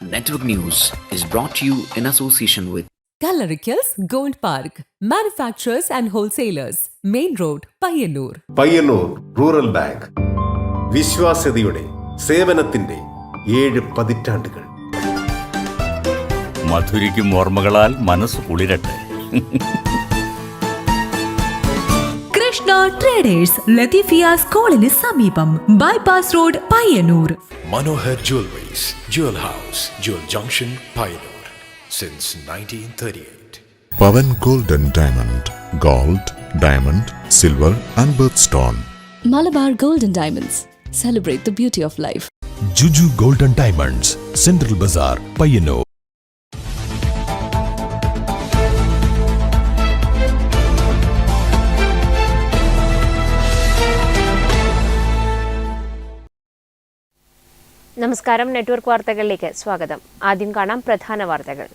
Network News is brought to you in association with Kalarikals Gold Park, manufacturers and wholesalers, Main Road, Payyannur. Payyanur rural bank വിശ്വാസ്യതയുടെ സേവനത്തിന്റെ 7 പതിറ്റാണ്ടുകൾ. മധുരിക്കും ഓർമ്മകളാൽ മനസ്സ് കുളിരട്ടെ. Krishna traders Latheefiya സ്കൂളിന് സമീപം bypass road Payyanur. Manohar Jewelries, Jewel House, Jewel Junction, Payyanur, since 1938. Pavan Golden Diamond, Gold, Diamond, Silver and Birthstone. Malabar Golden Diamonds, celebrate the beauty of life. Juju Golden Diamonds, Central Bazaar, Payyannur. നമസ്കാരം. Network വാർത്തകളിലേക്ക് സ്വാഗതം. ആദ്യം കാണാം പ്രധാന വാർത്തകൾ.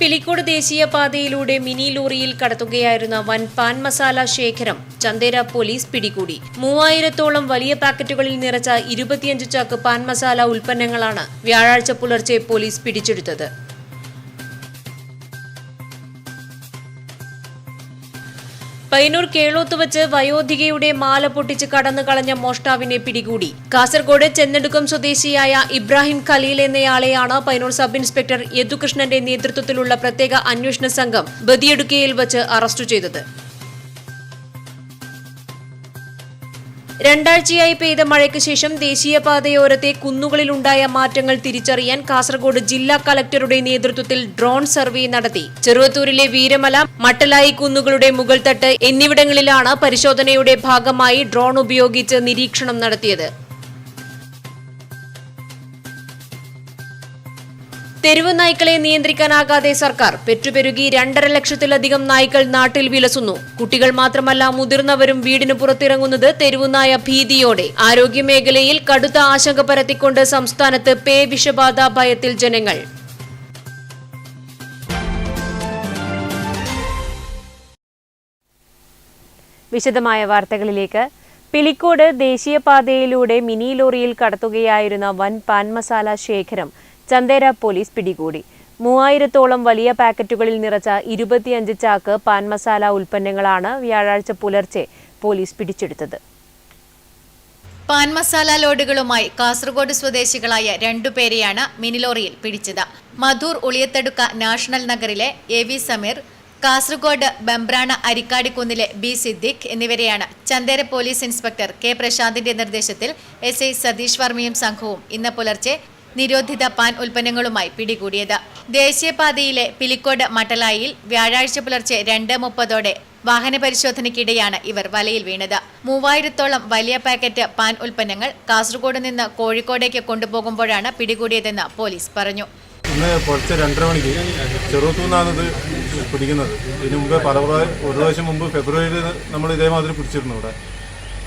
Pilicode ദേശീയപാതയിലൂടെ mini ലോറിയിൽ കടത്തുകയായിരുന്ന വൻ pan masala ശേഖരം ചന്ദേര പോലീസ് പിടികൂടി. 3000-ഓളം വലിയ പാക്കറ്റുകളിൽ നിറച്ച 25 ചാക്ക് പാൻ മസാല ഉൽപ്പന്നങ്ങളാണ് വ്യാഴാഴ്ച പുലർച്ചെ പോലീസ് പിടിച്ചെടുത്തത്. പയ്യന്നൂർ കേളോത്ത് വച്ച് വയോധികയുടെ മാല പൊട്ടിച്ച് കടന്നു കളഞ്ഞ മോഷ്ടാവിനെ പിടികൂടി. കാസർഗോഡ് ചെന്നടുക്കം സ്വദേശിയായ ഇബ്രാഹിം ഖലീൽ എന്നയാളെയാണ് പയ്യന്നൂർ സബ് ഇൻസ്പെക്ടർ യദുകൃഷ്ണന്റെ നേതൃത്വത്തിലുള്ള പ്രത്യേക അന്വേഷണ സംഘം ബദിയടുക്കയിൽ വച്ച് അറസ്റ്റ് ചെയ്തത്. രണ്ടാഴ്ചയായി പെയ്ത മഴയ്ക്ക് ശേഷം ദേശീയപാതയോരത്തെ കുന്നുകളിലുണ്ടായ മാറ്റങ്ങൾ തിരിച്ചറിയാൻ കാസർഗോഡ് ജില്ലാ കളക്ടറുടെ നേതൃത്വത്തിൽ ഡ്രോൺ സർവേ നടത്തി. ചെറുവത്തൂരിലെ വീരമല, മട്ടലായി കുന്നുകളുടെ മുകൾത്തട്ട് എന്നിവിടങ്ങളിലാണ് പരിശോധനയുടെ ഭാഗമായി ഡ്രോൺ ഉപയോഗിച്ച് നിരീക്ഷണം നടത്തിയത്. തെരുവ് നായ്ക്കളെ നിയന്ത്രിക്കാനാകാതെ സർക്കാർ. പെറ്റുപെരുകി 2.5 ലക്ഷത്തിലധികം നായ്ക്കൾ നാട്ടിൽ വിലസുന്നു. കുട്ടികൾ മാത്രമല്ല മുതിർന്നവരും വീടിന് പുറത്തിറങ്ങുന്നത് തെരുവുനായ ഭീതിയോടെ. ആരോഗ്യമേഖലയിൽ കടുത്ത ആശങ്ക പരത്തിക്കൊണ്ട് സംസ്ഥാനത്ത് പേ വിഷബാധ ഭയത്തിൽ ജനങ്ങൾ. വിശദമായ വാർത്തകളിലേക്ക്. പിലിക്കോട് ദേശീയപാതയിലൂടെ മിനി ലോറിയിൽ കടത്തുകയായിരുന്ന വൻ പാൻ മസാല ശേഖരം ചന്ദേര പോലീസ് പിടികൂടി. 3000-ഓളം വലിയ പാക്കറ്റുകളിൽ നിറച്ച 25 ചാക്ക് പാൻ മസാല ഉൽപ്പന്നങ്ങളാണ് വ്യാഴാഴ്ച പുലർച്ചെ പോലീസ് പിടിച്ചെടുത്തത്. പാൻ മസാല ലോഡുകളുമായി കാസർഗോഡ് സ്വദേശികളായ 2 പേരെയാണ് മിനിലോറിയിൽ പിടിച്ചത്. മധൂർ ഉളിയത്തടുക്ക നാഷണൽ നഗറിലെ AV സമീർ, കാസർഗോഡ് ബംബ്രാണ അരിക്കാടിക്കുന്നിലെ B സിദ്ദിഖ് എന്നിവരെയാണ് ചന്ദേര പോലീസ് ഇൻസ്പെക്ടർ K പ്രശാന്തിന്റെ നിർദ്ദേശത്തിൽ SI സതീഷ് വർമ്മയും സംഘവും ഇന്ന് പുലർച്ചെ നിരോധിത പാൻ ഉൽപ്പന്നങ്ങളുമായി പിടികൂടിയത്. ദേശീയപാതയിലെ പിലിക്കോട് മട്ടലായിൽ വ്യാഴാഴ്ച പുലർച്ചെ 2:30 വാഹന പരിശോധനയ്ക്കിടെയാണ് ഇവർ വലയിൽ വീണത്. 3000-ഓളം വലിയ പാക്കറ്റ് പാൻ ഉൽപ്പന്നങ്ങൾ കാസർഗോഡ് നിന്ന് കോഴിക്കോടേക്ക് കൊണ്ടുപോകുമ്പോഴാണ് പിടികൂടിയതെന്ന് പോലീസ് പറഞ്ഞു. ഇന്ന് പുലർച്ചെ 2:30 മണിക്ക് ചെറുവത്തൂന്നാണ് ഇത് പിടിക്കുന്നത്. ഇതിനു മുമ്പ് ഒരു പ്രാവശ്യം മുമ്പ് ഫെബ്രുവരിയിൽ നമ്മൾ ഇതേമാതിരി പിടിച്ചിരുന്നു. ഇവിടെ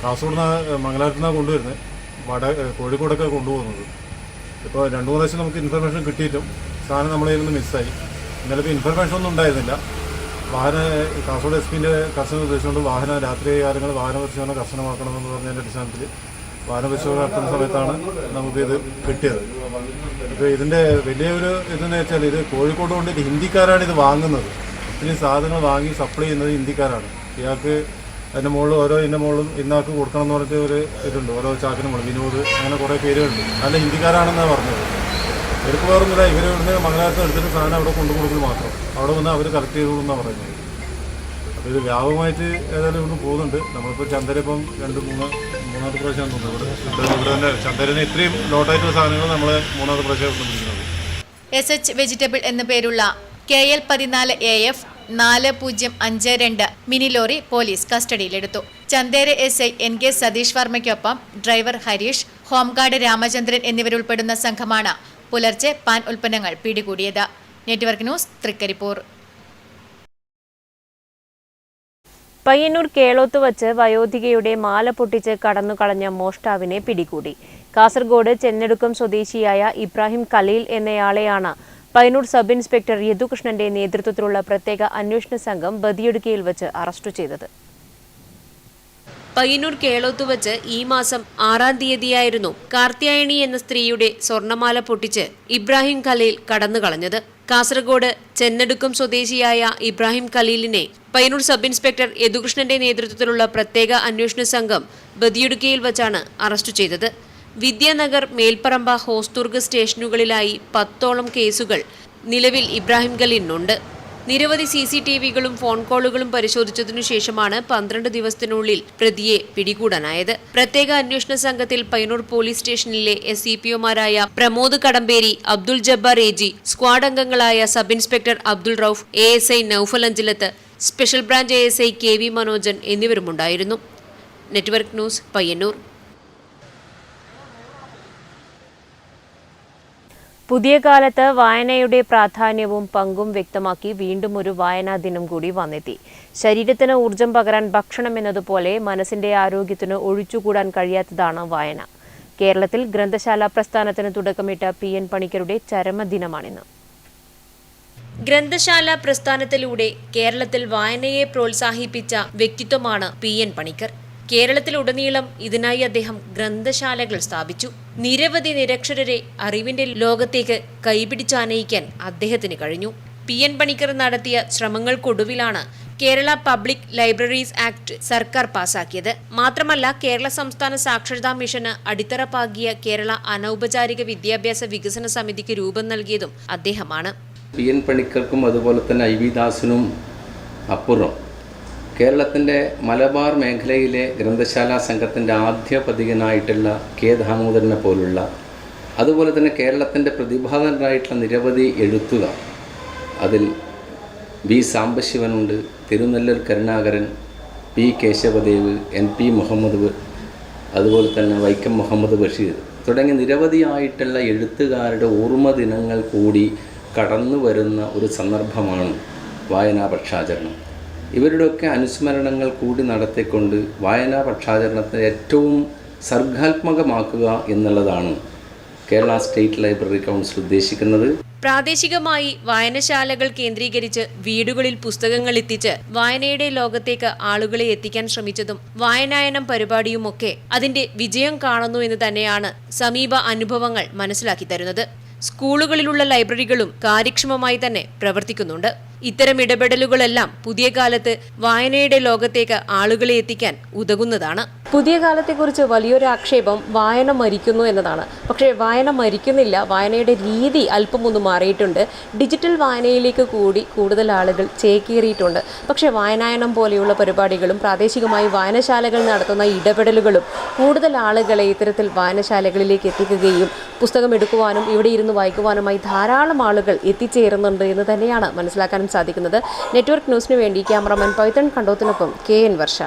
കാസർഗോഡ് നിന്ന് മംഗലാപുരത്ത് നിന്നാണ് കൊണ്ടുവരുന്നത്, കോഴിക്കോടൊക്കെ കൊണ്ടുപോകുന്നത്. ഇപ്പോൾ 2-3 പ്രാവശ്യം നമുക്ക് ഇൻഫർമേഷൻ കിട്ടിയിട്ടും സാധനം നമ്മളതിൽ നിന്ന് മിസ്സായി. ഇന്നലെ ഇപ്പോൾ ഇൻഫർമേഷൻ ഒന്നും ഉണ്ടായിരുന്നില്ല. കാസർഗോഡ് SP-ൻ്റെ കർശന നിർദ്ദേശമുണ്ട് രാത്രി കാലങ്ങൾ വാഹന പരിശോധന കർശനമാക്കണമെന്ന് പറഞ്ഞതിൻ്റെ അടിസ്ഥാനത്തിൽ വാഹന പരിശോധന നടത്തുന്ന സമയത്താണ് നമുക്കിത് കിട്ടിയത്. ഇപ്പോൾ ഇതിൻ്റെ വലിയൊരു ഇതെന്ന് വെച്ചാൽ ഇത് കോഴിക്കോട് കൊണ്ട് ഹിന്ദിക്കാരാണ് ഇത് വാങ്ങുന്നത്. ഇത്രയും സാധനങ്ങൾ വാങ്ങി സപ്ലൈ ചെയ്യുന്നത് ഹിന്ദിക്കാരാണ്. ഇയാൾക്ക് അതിൻ്റെ മുകളിൽ ഇന്ന മുകളിലും ഇന്നാൾക്ക് കൊടുക്കണം എന്ന് പറഞ്ഞിട്ട് ഒരു ഇതുണ്ട്. ഓരോ ചാക്കിന് മുകളിൽ വിനോദ് അങ്ങനെ കുറേ പേരുകളുണ്ട്. നല്ല ഹിന്ദിക്കാരാണെന്നാണ് പറഞ്ഞത്. ഇവർക്ക് വേറൊന്നുമില്ല, ഇവർ ഇവിടുന്ന് മംഗലാപുരത്ത് എടുത്തിട്ട് സാധനം അവിടെ കൊണ്ടുകൊടുക്കൽ മാത്രം. അവിടെ വന്ന് അവർ കളക്ട് ചെയ്തോളൂന്നാണ് പറയുന്നത്. അപ്പോൾ ഇത് വ്യാപകമായിട്ട് ഏതായാലും ഇവിടുന്ന് പോകുന്നുണ്ട്. നമ്മളിപ്പോൾ ചന്ദര ഇപ്പം 2-3 പ്രാവശ്യം തോന്നുന്നു ഇവിടെ തന്നെ ചന്ദരന് ഇത്രയും ലോട്ടായിട്ടുള്ള സാധനങ്ങൾ നമ്മൾ 3ാമത്തെ പ്രാവശ്യം പിടിക്കുന്നത്. SH വെജിറ്റബിൾ എന്ന പേരുള്ള KL 14 AF 4052 mini lorry police കസ്റ്റഡിയിലെടുത്തു. ചന്ദേര SI NK സതീഷ് വർമ്മയ്ക്കൊപ്പം ഡ്രൈവർ ഹരീഷ്, ഹോംഗാർഡ് രാമചന്ദ്രൻ എന്നിവരുൾപ്പെടുന്ന സംഘമാണ് പുലർച്ചെ പാൻ ഉൽപ്പന്നങ്ങൾ പിടികൂടിയത്. Network news, Trikaripur. പയ്യന്നൂർ കേളോത്ത് വച്ച് വയോധികയുടെ മാല പൊട്ടിച്ച് കടന്നുകളഞ്ഞ മോഷ്ടാവിനെ പിടികൂടി. കാസർഗോഡ് ചെന്നടുക്കം സ്വദേശിയായ ഇബ്രാഹിം ഖലീൽ എന്നയാളെയാണ് പയ്യന്നൂർ സബ് ഇൻസ്പെക്ടർ യദുകൃഷ്ണന്റെ നേതൃത്വത്തിലുള്ള പ്രത്യേക അന്വേഷണ സംഘം ബദിയടുക്കയിൽ വച്ച് അറസ്റ്റ് ചെയ്തത്. പയ്യന്നൂർ കേളോത്ത് വച്ച് ഈ മാസം 6-ാം തീയതിയായിരുന്നു കാർത്യായണി എന്ന സ്ത്രീയുടെ സ്വർണമാല പൊട്ടിച്ച് ഇബ്രാഹിം ഖലീൽ കടന്നുകളഞ്ഞത്. കാസർഗോഡ് ചെന്നടുക്കം സ്വദേശിയായ ഇബ്രാഹിം ഖലീലിനെ പയ്യന്നൂർ സബ് ഇൻസ്പെക്ടർ യദുകൃഷ്ണന്റെ നേതൃത്വത്തിലുള്ള പ്രത്യേക അന്വേഷണ സംഘം ബദിയടുക്കയിൽ വച്ചാണ് അറസ്റ്റ് ചെയ്തത്. വിദ്യാനഗർ, മേൽപ്പറമ്പ, ഹോസ്ദുർഗ് സ്റ്റേഷനുകളിലായി 10ഓളം കേസുകൾ നിലവിൽ ഇബ്രാഹിം ഖലീലിനുണ്ട്. നിരവധി CCTVകളും ഫോൺ കോളുകളും പരിശോധിച്ചതിനു ശേഷമാണ് 12 ദിവസത്തിനുള്ളിൽ പ്രതിയെ പിടികൂടാനായത്. പ്രത്യേക അന്വേഷണ സംഘത്തിൽ പയ്യന്നൂർ പോലീസ് സ്റ്റേഷനിലെ SCPOമാരായ പ്രമോദ് കടമ്പേരി, അബ്ദുൾ ജബ്ബാർ AG, സ്ക്വാഡ് അംഗങ്ങളായ sub inspector Abdul Rauf, ASI Naufal Anchalath, special branch ASI KV Manojan എന്നിവരുമുണ്ടായിരുന്നു. Network news, Payyanur. പുതിയ കാലത്ത് വായനയുടെ പ്രാധാന്യവും പങ്കും വ്യക്തമാക്കി വീണ്ടും ഒരു വായനാ ദിനം കൂടി വന്നെത്തി. ശരീരത്തിന് ഊർജം പകരാൻ ഭക്ഷണം എന്നതുപോലെ മനസ്സിന്റെ ആരോഗ്യത്തിന് ഒഴിച്ചുകൂടാൻ കഴിയാത്തതാണ് വായന. കേരളത്തിൽ ഗ്രന്ഥശാല പ്രസ്ഥാനത്തിന് തുടക്കമിട്ട PN പണിക്കരുടെ ചരമദിനമാണിന്ന്. ഗ്രന്ഥശാല പ്രസ്ഥാനത്തിലൂടെ കേരളത്തിൽ വായനയെ പ്രോത്സാഹിപ്പിച്ച വ്യക്തിത്വമാണ് PN പണിക്കർ. കേരളത്തിലുടനീളം ഇതിനായി അദ്ദേഹം ഗ്രന്ഥശാലകൾ സ്ഥാപിച്ചു. നിരവധി നിരക്ഷരരെ അറിവിന്റെ ലോകത്തേക്ക് കൈപിടിച്ചാനയിക്കാൻ അദ്ദേഹത്തിന് കഴിഞ്ഞു. PN പണിക്കർ നടത്തിയ ശ്രമങ്ങൾക്കൊടുവിലാണ് കേരള പബ്ലിക് ലൈബ്രറീസ് ആക്ട് സർക്കാർ പാസാക്കിയത്. മാത്രമല്ല, കേരള സംസ്ഥാന സാക്ഷരതാ മിഷന് അടിത്തറ പാകിയ കേരള അനൗപചാരിക വിദ്യാഭ്യാസ വികസന സമിതിക്ക് രൂപം നൽകിയതും അദ്ദേഹമാണ്. PN പണിക്കർക്കും അതുപോലെ തന്നെ IV ദാസിനും അപ്പുറം കേരളത്തിൻ്റെ മലബാർ മേഖലയിലെ ഗ്രന്ഥശാല സംഘത്തിൻ്റെ ആദ്യ പതികനായിട്ടുള്ള K ദാമോദരനെ പോലുള്ള, അതുപോലെ തന്നെ കേരളത്തിൻ്റെ പ്രതിഭാതനായിട്ടുള്ള നിരവധി എഴുത്തുകാർ, അതിൽ B സാംബശിവനുണ്ട്, Thirunellur Karunakaran, P Kesavadev, NP Muhammad, അതുപോലെ തന്നെ വൈക്കം മുഹമ്മദ് ബഷീർ തുടങ്ങി നിരവധിയായിട്ടുള്ള എഴുത്തുകാരുടെ ഓർമ്മ ദിനങ്ങൾ കൂടി കടന്നു വരുന്ന ഒരു സന്ദർഭമാണ് വായനാ പക്ഷാചരണം. ഇവരുടെയൊക്കെ അനുസ്മരണങ്ങൾ കൂടി നടത്തിക്കൊണ്ട് വായനാ പക്ഷാചരണത്തെ ഏറ്റവും സർഗാത്മകമാക്കുക എന്നുള്ളതാണ് കേരള സ്റ്റേറ്റ് ലൈബ്രറി കൗൺസിൽ ഉദ്ദേശിക്കുന്നത്. പ്രാദേശികമായി വായനശാലകൾ കേന്ദ്രീകരിച്ച് വീടുകളിൽ പുസ്തകങ്ങൾ എത്തിച്ച് വായനയുടെ ലോകത്തേക്ക് ആളുകളെ എത്തിക്കാൻ ശ്രമിച്ചതും വായനായനം പരിപാടിയുമൊക്കെ അതിന്റെ വിജയം കാണുന്നു എന്ന് തന്നെയാണ് സമീപ അനുഭവങ്ങൾ മനസ്സിലാക്കി തരുന്നത്. സ്കൂളുകളിലുള്ള ലൈബ്രറികളും കാര്യക്ഷമമായി തന്നെ പ്രവർത്തിക്കുന്നുണ്ട്. ഇത്തരം ഇടപെടലുകളെല്ലാം പുതിയ കാലത്ത് വായനയുടെ ലോകത്തേക്ക് ആളുകളെ എത്തിക്കാൻ ഉതകുന്നതാണ്. പുതിയ കാലത്തെക്കുറിച്ച് വലിയൊരു ആക്ഷേപം വായന മരിക്കുന്നു എന്നതാണ്. പക്ഷേ വായന മരിക്കുന്നില്ല. വായനയുടെ രീതി അല്പമൊന്ന് മാറിയിട്ടുണ്ട്. ഡിജിറ്റൽ വായനയിലേക്ക് കൂടി കൂടുതൽ ആളുകൾ ചേക്കേറിയിട്ടുണ്ട്. പക്ഷേ വായനായനം പോലെയുള്ള പരിപാടികളും പ്രാദേശികമായി വായനശാലകൾ നടത്തുന്ന ഇടപെടലുകളും കൂടുതൽ ആളുകളെ ഇത്തരത്തിൽ വായനശാലകളിലേക്ക് എത്തിക്കുകയും പുസ്തകം എടുക്കുവാനും ഇവിടെ ഇരുന്ന് വായിക്കുവാനുമായി ധാരാളം ആളുകൾ എത്തിച്ചേരുന്നുണ്ട് എന്ന് തന്നെയാണ് മനസ്സിലാക്കാനും സാധിക്കുന്നത്. നെറ്റ്വർക്ക് ന്യൂസിന് വേണ്ടി ക്യാമറമാൻ പൈതൺ കണ്ടോത്തിനൊപ്പം KN വർഷ.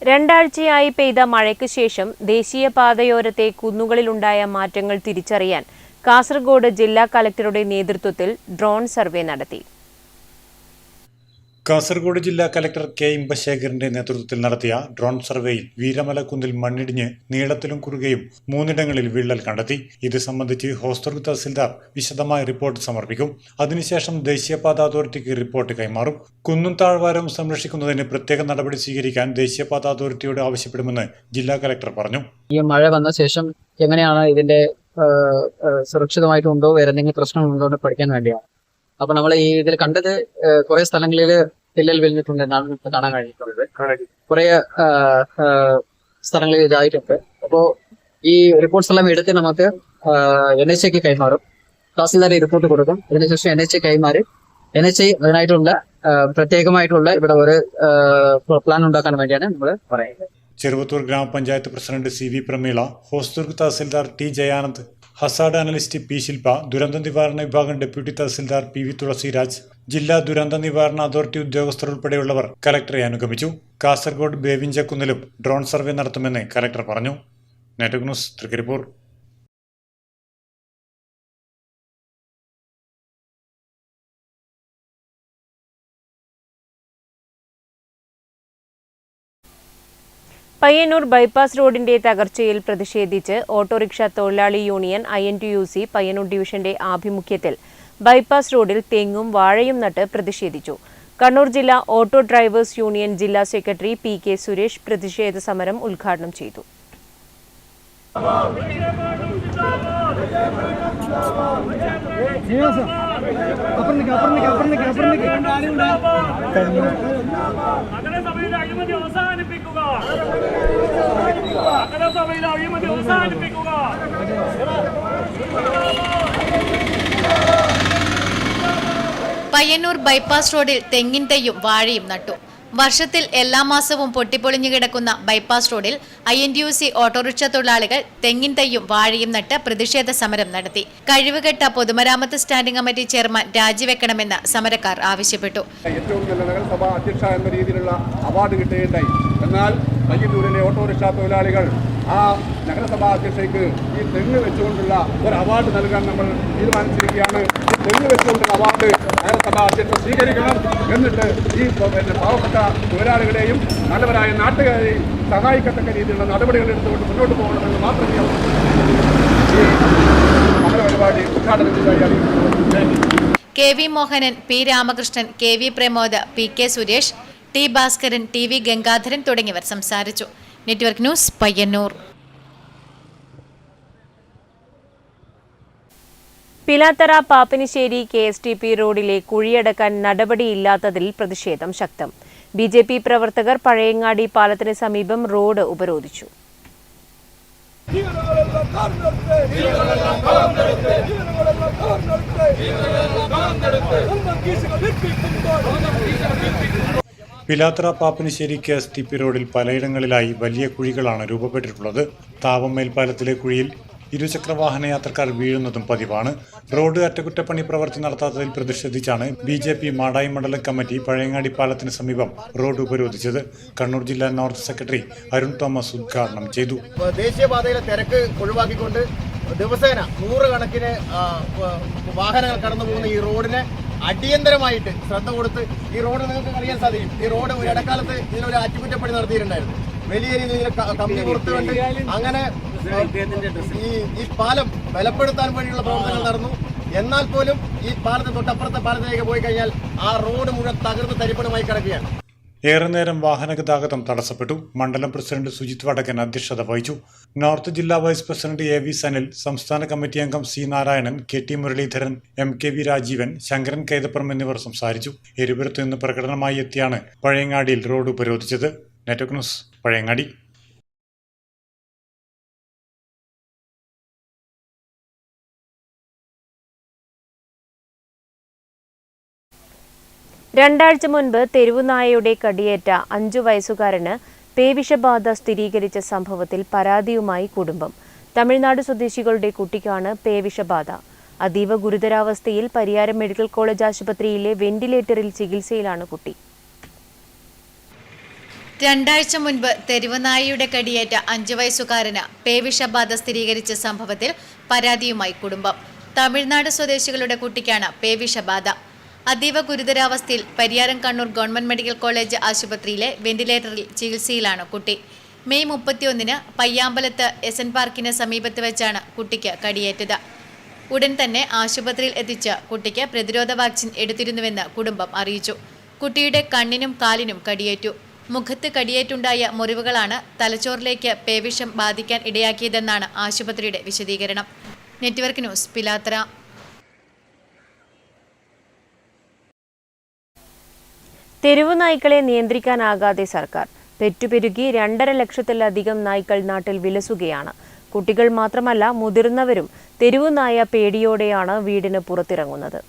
2 ആഴ്ചയായി പെയ്ത മഴയ്ക്ക് ശേഷം ദേശീയപാതയോരത്തെ കുന്നുകളിലുണ്ടായ മാറ്റങ്ങൾ തിരിച്ചറിയാൻ കാസർഗോഡ് ജില്ലാ കളക്ടറുടെ നേതൃത്വത്തിൽ ഡ്രോൺ സർവേ നടത്തി. കാസർഗോഡ് ജില്ലാ കലക്ടർ K ഇമ്പശേഖരന്റെ നേതൃത്വത്തിൽ നടത്തിയ ഡ്രോൺ സർവേയിൽ വീരമലക്കുന്നിൽ മണ്ണിടിഞ്ഞ് നീളത്തിലും കുറുകയും 3 ഇടങ്ങളിൽ വിള്ളൽ കണ്ടെത്തി. ഇത് സംബന്ധിച്ച് ഹോസ്ദുർഗ് തഹസിൽദാർ വിശദമായ റിപ്പോർട്ട് സമർപ്പിക്കും. അതിനുശേഷം ദേശീയപാത അതോറിറ്റിക്ക് റിപ്പോർട്ട് കൈമാറും. കുന്നും താഴ്വാരവും സംരക്ഷിക്കുന്നതിന് പ്രത്യേക നടപടി സ്വീകരിക്കാൻ ദേശീയപാത അതോറിറ്റിയോട് ആവശ്യപ്പെടുമെന്ന് ജില്ലാ കലക്ടർ പറഞ്ഞു. ഈ മഴ വന്ന ശേഷം എങ്ങനെയാണ് ഇതിന്റെ സുരക്ഷിതമായിട്ടുണ്ടോ, വേറെ എന്തെങ്കിലും പ്രശ്നമുണ്ടോ എന്ന് പഠിക്കാൻ വേണ്ടിയാണ്. അപ്പൊ നമ്മൾ ഈ ഇതിൽ കണ്ടത് കുറെ സ്ഥലങ്ങളിൽ വിള്ളൽ വീഴ്ന്നിട്ടുണ്ട് എന്നാണ് നമുക്ക് കാണാൻ കഴിഞ്ഞിട്ടുള്ളത്. കുറെ സ്ഥലങ്ങളിൽ ഇതായിട്ടുണ്ട്. അപ്പോ ഈ റിപ്പോർട്ട്സ് എല്ലാം എടുത്ത് നമുക്ക് NHAക്ക് കൈമാറും. തഹസിൽദാർ റിപ്പോർട്ട് കൊടുക്കും. അതിനുശേഷം NHA കൈമാറി NHA അതിനായിട്ടുള്ള പ്രത്യേകമായിട്ടുള്ള ഇവിടെ ഒരു പ്ലാൻ ഉണ്ടാക്കാൻ വേണ്ടിയാണ് നമ്മൾ പറയുന്നത്. ചെറുവത്തൂർ ഗ്രാമപഞ്ചായത്ത് president CV Prameela, Hosdurg tahsildar T Jayanand, hazard analyst P Shilpa, ദുരന്ത നിവാരണ വിഭാഗം ഡെപ്യൂട്ടി തഹസിൽദാർ PV തുളസിരാജ്, ജില്ലാ ദുരന്ത നിവാരണ അതോറിറ്റി ഉദ്യോഗസ്ഥർ ഉൾപ്പെടെയുള്ളവർ കലക്ടറെ അനുഗമിച്ചു. കാസർഗോഡ് ബേവിഞ്ചക്കുന്നിലും ഡ്രോൺ സർവേ നടത്തുമെന്ന് കലക്ടർ പറഞ്ഞു. Network news, Trikaripur. Payyanur bypass റോഡിന്റെ തകർച്ചയിൽ പ്രതിഷേധിച്ച് ഓട്ടോറിക്ഷ തൊഴിലാളി യൂണിയൻ INTUC പയ്യന്നൂർ ഡിവിഷന്റെ ആഭിമുഖ്യത്തിൽ ബൈപ്പാസ് റോഡിൽ തെങ്ങും വാഴയും നട്ട് പ്രതിഷേധിച്ചു. കണ്ണൂർ ജില്ലാ ഓട്ടോ ഡ്രൈവേഴ്സ് യൂണിയൻ ജില്ലാ സെക്രട്ടറി PK സുരേഷ് പ്രതിഷേധ സമരം ഉദ്ഘാടനം ചെയ്തു. പയ്യന്നൂർ ബൈപ്പാസ് റോഡിൽ തെങ്ങിൻ തൈയും വാഴയും നട്ടു. വർഷത്തിൽ എല്ലാ മാസവും പൊട്ടിപ്പൊളിഞ്ഞു കിടക്കുന്ന ബൈപ്പാസ് റോഡിൽ INTUC ഓട്ടോറിക്ഷ തൊഴിലാളികൾ തെങ്ങിൻ തൈയും വാഴയും നട്ട് പ്രതിഷേധ സമരം നടത്തി. കഴിവുകെട്ട പൊതുമരാമത്ത് സ്റ്റാൻഡിംഗ് കമ്മിറ്റി ചെയർമാൻ രാജിവെക്കണമെന്ന് സമരക്കാർ ആവശ്യപ്പെട്ടു. ഏറ്റവും നല്ല നഗരസഭാ അധ്യക്ഷ എന്ന രീതിയിലുള്ള അവാർഡ് കിട്ടുകയുണ്ടായി. എന്നാൽ പയ്യന്നൂരിലെ ഓട്ടോറിക്ഷ തൊഴിലാളികൾ ആ നഗരസഭാ അധ്യക്ഷയ്ക്ക് ഈ തെങ്ങ് വെച്ചുകൊണ്ടുള്ള ഒരു അവാർഡ് നൽകാൻ നമ്മൾ തീരുമാനിച്ചിരിക്കുകയാണ്. ഈ തെങ്ങ് വെച്ചുകൊണ്ടുള്ള അവാർഡ് നഗരസഭാ അധ്യക്ഷ സ്വീകരിക്കണം. എന്നിട്ട് ഈ പാവപ്പെട്ട തൊഴിലാളികളെയും നല്ലവരായ നാട്ടുകാരെയും സഹായിക്കത്തക്ക രീതിയിലുള്ള നടപടികൾ എടുത്തുകൊണ്ട് മുന്നോട്ട് പോകണമെന്ന് മാത്രമേ ഈ സമരപരിപാടി ഉദ്ഘാടനം ചെയ്തതായി അറിയിക്കുന്നു. KV Mohanan, P Ramakrishnan, KV Pramod, PK Suresh, T Bhaskaran, TV Gangadharan തുടങ്ങിയവർ സംസാരിച്ചു. Network news, Payyanur. Pilathara Pappinisseri KSTP റോഡിലെ കുഴിയടക്കാൻ നടപടിയില്ലാത്തതിൽ പ്രതിഷേധം ശക്തം. BJP പ്രവർത്തകർ പഴയങ്ങാടി പാലത്തിന് സമീപം റോഡ് ഉപരോധിച്ചു. പിലാത്തറ പാപ്പിനിശ്ശേരി KSTP റോഡിൽ പലയിടങ്ങളിലായി വലിയ കുഴികളാണ് രൂപപ്പെട്ടിട്ടുള്ളത്. താവം മേൽപ്പാലത്തിലെ കുഴിയിൽ ഇരുചക്രവാഹന യാത്രക്കാർ വീഴുന്നതും പതിവാണ്. റോഡ് അറ്റകുറ്റപ്പണി പ്രവൃത്തി നടത്താത്തതിൽ പ്രതിഷേധിച്ചാണ് BJP മാടായി മണ്ഡലം കമ്മിറ്റി പഴയങ്ങാടി പാലത്തിന് സമീപം റോഡ് ഉപരോധിച്ചത്. കണ്ണൂർ ജില്ലാ നോർത്ത് സെക്രട്ടറി അരുൺ തോമസ് ഉദ്ഘാടനം ചെയ്തു. ദേശീയപാതയിലെ തിരക്ക് ഒഴിവാക്കിക്കൊണ്ട് ദിവസേന നൂറുകണക്കിന് വാഹനങ്ങൾ കടന്നു പോകുന്ന ഈ റോഡിനെ അടിയന്തരമായിട്ട് ശ്രദ്ധ കൊടുത്ത് ഈ റോഡ് നിങ്ങൾക്ക് അറിയാൻ സാധിക്കും. ഈ റോഡ് ഒരു ഇടക്കാലത്ത് ഇതിനൊരു അറ്റകുറ്റപ്പണി നടത്തിയിട്ടുണ്ടായിരുന്നു. വലിയ രീതിയിൽ കമ്പനി പുറത്തുകൊണ്ട് അങ്ങനെ ഈ പാലം ബലപ്പെടുത്താൻ വേണ്ടിയുള്ള പ്രവർത്തനങ്ങൾ നടന്നു. എന്നാൽ പോലും ഈ പാലത്തിന് തൊട്ടപ്പുറത്തെ പാലത്തിലേക്ക് പോയി കഴിഞ്ഞാൽ ആ റോഡ് മുഴുവൻ തകർന്ന് തരിപ്പണമായി കിടക്കുകയാണ്. ഏറെ നേരം വാഹന ഗതാഗതം തടസ്സപ്പെട്ടു. മണ്ഡലം പ്രസിഡന്റ് സുജിത് വടക്കൻ അധ്യക്ഷത വഹിച്ചു. നോർത്ത് ജില്ലാ വൈസ് പ്രസിഡന്റ് AV സനിൽ, സംസ്ഥാന കമ്മിറ്റി അംഗം C Narayanan, KT Muraleedharan, MKV Rajeevan, Sankaran Kaithapram എന്നിവർ സംസാരിച്ചു. എരുപുരത്ത് നിന്ന് പ്രകടനമായി എത്തിയാണ് പഴയങ്ങാടിയിൽ റോഡ് ഉപരോധിച്ചത്. Network news, Pazhayangadi. രണ്ടാഴ്ച മുൻപ് തെരുവുനായയുടെ കടിയേറ്റ 5 വയസ്സുകാരന് പേവിഷബാധ സ്ഥിരീകരിച്ച സംഭവത്തിൽ പരാതിയുമായി കുടുംബം. തമിഴ്നാട് സ്വദേശികളുടെ കുട്ടിക്കാണ് പേവിഷബാധ. അതീവ ഗുരുതരാവസ്ഥയിൽ പരിയാരം മെഡിക്കൽ കോളേജ് ആശുപത്രിയിലെ വെന്റിലേറ്ററിൽ ചികിത്സയിലാണ് കുട്ടി. രണ്ടാഴ്ച മുൻപ് തെരുവുനായയുടെ കടിയേറ്റ 5 വയസ്സുകാരന് പേവിഷബാധ സ്ഥിരീകരിച്ച സംഭവത്തിൽ പരാതിയുമായി കുടുംബം. തമിഴ്നാട് സ്വദേശികളുടെ കുട്ടിക്കാണ് പേവിഷബാധ. അതീവ ഗുരുതരാവസ്ഥയിൽ Pariyaram Kannur government medical college ആശുപത്രിയിലെ വെന്റിലേറ്ററിൽ ചികിത്സയിലാണ് കുട്ടി. മെയ് 31-ന് പയ്യാമ്പലത്ത് SN പാർക്കിന് സമീപത്ത് വെച്ചാണ് കുട്ടിക്ക് കടിയേറ്റത്. ഉടൻ തന്നെ ആശുപത്രിയിൽ എത്തിച്ച് കുട്ടിക്ക് പ്രതിരോധ വാക്സിൻ എടുത്തിരുന്നുവെന്ന് കുടുംബം അറിയിച്ചു. കുട്ടിയുടെ കണ്ണിനും കാലിനും കടിയേറ്റു. മുഖത്ത് കടിയേറ്റുണ്ടായ മുറിവുകളാണ് തലച്ചോറിലേക്ക് പേവിഷം ബാധിക്കാൻ ഇടയാക്കിയതെന്നാണ് ആശുപത്രിയുടെ വിശദീകരണം. Network news, Pilathara. തെരുവുനായ്ക്കളെ നിയന്ത്രിക്കാനാകാതെ സർക്കാർ. പെറ്റുപെരുകി 2.5 ലക്ഷത്തിലധികം നായ്ക്കൾ നാട്ടിൽ വിലസുകയാണ്. കുട്ടികൾ മാത്രമല്ല, മുതിർന്നവരും തെരുവുനായ പേടിയോടെയാണ് വീടിന് പുറത്തിറങ്ങുന്നത്.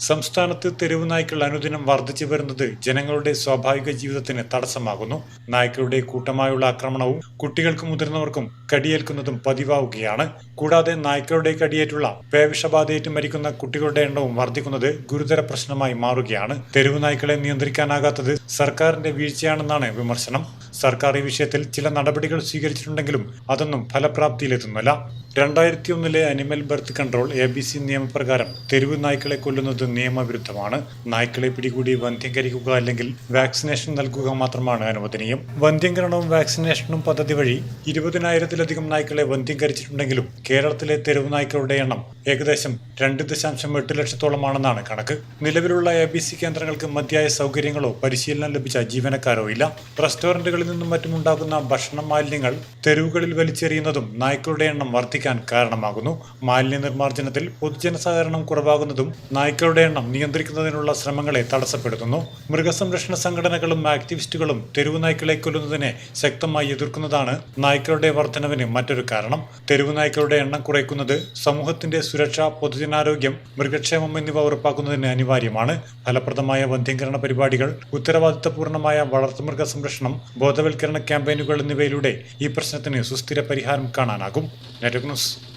സംസ്ഥാനത്ത് തെരുവുനായ്ക്കൾ അനുദിനം വർദ്ധിച്ചു വരുന്നത് ജനങ്ങളുടെ സ്വാഭാവിക ജീവിതത്തിന് തടസ്സമാകുന്നു. നായ്ക്കളുടെ കൂട്ടമായുള്ള ആക്രമണവും കുട്ടികൾക്കും മുതിർന്നവർക്കും കടിയേൽക്കുന്നതും പതിവാവുകയാണ്. കൂടാതെ നായ്ക്കളുടെ കടിയേറ്റുള്ള പേവിഷബാധയേറ്റ് മരിക്കുന്ന കുട്ടികളുടെ എണ്ണവും വർദ്ധിക്കുന്നത് ഗുരുതര പ്രശ്നമായി മാറുകയാണ്. തെരുവുനായ്ക്കളെ നിയന്ത്രിക്കാനാകാത്തത് സർക്കാരിന്റെ വീഴ്ചയാണെന്നാണ് വിമർശനം. സർക്കാർ ഈ വിഷയത്തിൽ ചില നടപടികൾ സ്വീകരിച്ചിട്ടുണ്ടെങ്കിലും അതൊന്നും ഫലപ്രാപ്തിയിലെത്തുന്നില്ല. 2001 അനിമൽ ബർത്ത് കൺട്രോൾ ABC നിയമപ്രകാരം തെരുവ് നായ്ക്കളെ കൊല്ലുന്നത് നിയമവിരുദ്ധമാണ്. നായ്ക്കളെ പിടികൂടി വന്ധ്യംകരിക്കുക അല്ലെങ്കിൽ വാക്സിനേഷൻ നൽകുക മാത്രമാണ് അനുവദനീയം. വന്ധ്യംകരണവും വാക്സിനേഷനും പദ്ധതി വഴി 20,000-ലധികം നായ്ക്കളെ വന്ധ്യംകരിച്ചിട്ടുണ്ടെങ്കിലും കേരളത്തിലെ തെരുവ് നായ്ക്കളുടെ എണ്ണം ഏകദേശം 2.8 ലക്ഷത്തോളമാണെന്നാണ് കണക്ക്. നിലവിലുള്ള ABC കേന്ദ്രങ്ങൾക്ക് മതിയായ സൗകര്യങ്ങളോ പരിശീലനം ലഭിച്ച ജീവനക്കാരോ ഇല്ല. റെസ്റ്റോറന്റുകളിൽ നിന്നും മറ്റുമുണ്ടാകുന്ന ഭക്ഷണ മാലിന്യങ്ങൾ തെരുവുകളിൽ വലിച്ചെറിയുന്നതും നായ്ക്കളുടെ എണ്ണം വർദ്ധിക്കാൻ കാരണമാകുന്നു. മാലിന്യ നിർമ്മാർജ്ജനത്തിൽ പൊതുജന സഹകരണം കുറവാകുന്നതും നായ്ക്കളുടെ എണ്ണം നിയന്ത്രിക്കുന്നതിനുള്ള ശ്രമങ്ങളെ തടസ്സപ്പെടുത്തുന്നു. മൃഗസംരക്ഷണ സംഘടനകളും ആക്ടിവിസ്റ്റുകളും തെരുവ് നായ്ക്കളെ കൊല്ലുന്നതിനെ ശക്തമായി എതിർക്കുന്നതാണ് നായ്ക്കളുടെ വർധനവിന് മറ്റൊരു കാരണം. തെരുവ് നായ്ക്കളുടെ എണ്ണം കുറയ്ക്കുന്നത് സമൂഹത്തിന്റെ സുരക്ഷ, പൊതുജനാരോഗ്യം, മൃഗക്ഷേമം എന്നിവ ഉറപ്പാക്കുന്നതിന് അനിവാര്യമാണ്. ഫലപ്രദമായ വന്ധ്യംകരണ പരിപാടികൾ, ഉത്തരവാദിത്തപൂർണമായ വളർത്തുമൃഗ സംരക്ഷണം, ബോധവൽക്കരണ ക്യാമ്പയിനുകൾ എന്നിവയിലൂടെ ഈ പ്രശ്നത്തിന് സുസ്ഥിര പരിഹാരം കാണാനാകും.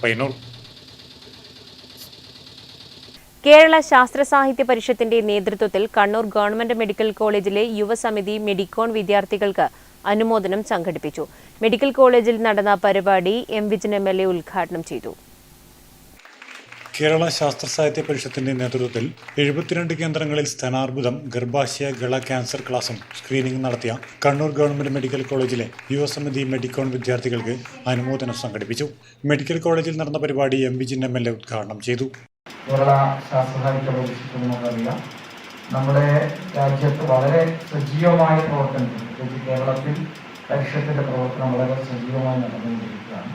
പയ്യന്നൂർ. കേരള ശാസ്ത്ര സാഹിത്യ പരിഷത്തിന്റെ നേതൃത്വത്തിൽ കണ്ണൂർ ഗവൺമെന്റ് മെഡിക്കൽ കോളേജിലെ യുവസമിതി മെഡിക്കോൺ വിദ്യാർത്ഥികൾക്ക് അനുമോദനം സംഘടിപ്പിച്ചു. മെഡിക്കൽ കോളേജിൽ നടന്ന പരിപാടി M. വിജിൻ MLA ഉദ്ഘാടനം ചെയ്തു. കേരള ശാസ്ത്ര സാഹിത്യ പരിഷത്തിന്റെ നേതൃത്വത്തിൽ 72 കേന്ദ്രങ്ങളിൽ സ്തനാർബുദം, ഗർഭാശയ ഗള ക്യാൻസർ ക്ലാസും സ്ക്രീനിംഗ് നടത്തിയ കണ്ണൂർ ഗവൺമെന്റ് മെഡിക്കൽ കോളേജിലെ യുവസമിതി മെഡിക്കോൺ വിദ്യാർത്ഥികൾക്ക് അനുമോദനം സംഘടിപ്പിച്ചു. മെഡിക്കൽ കോളേജിൽ നടന്ന പരിപാടി M. വിജിൻ MLA ഉദ്ഘാടനം ചെയ്തു. കേരള ശാസ്ത്ര സാഹിത്യ പരിഷത്ത് നമുക്കറിയാം, നമ്മുടെ രാജ്യത്ത് വളരെ സജീവമായ പ്രവർത്തനങ്ങൾ, പ്രത്യേകിച്ച് കേരളത്തിൽ പരിഷത്തിന്റെ പ്രവർത്തനം വളരെ സജീവമായി നടന്നുകൊണ്ടിരിക്കുകയാണ്.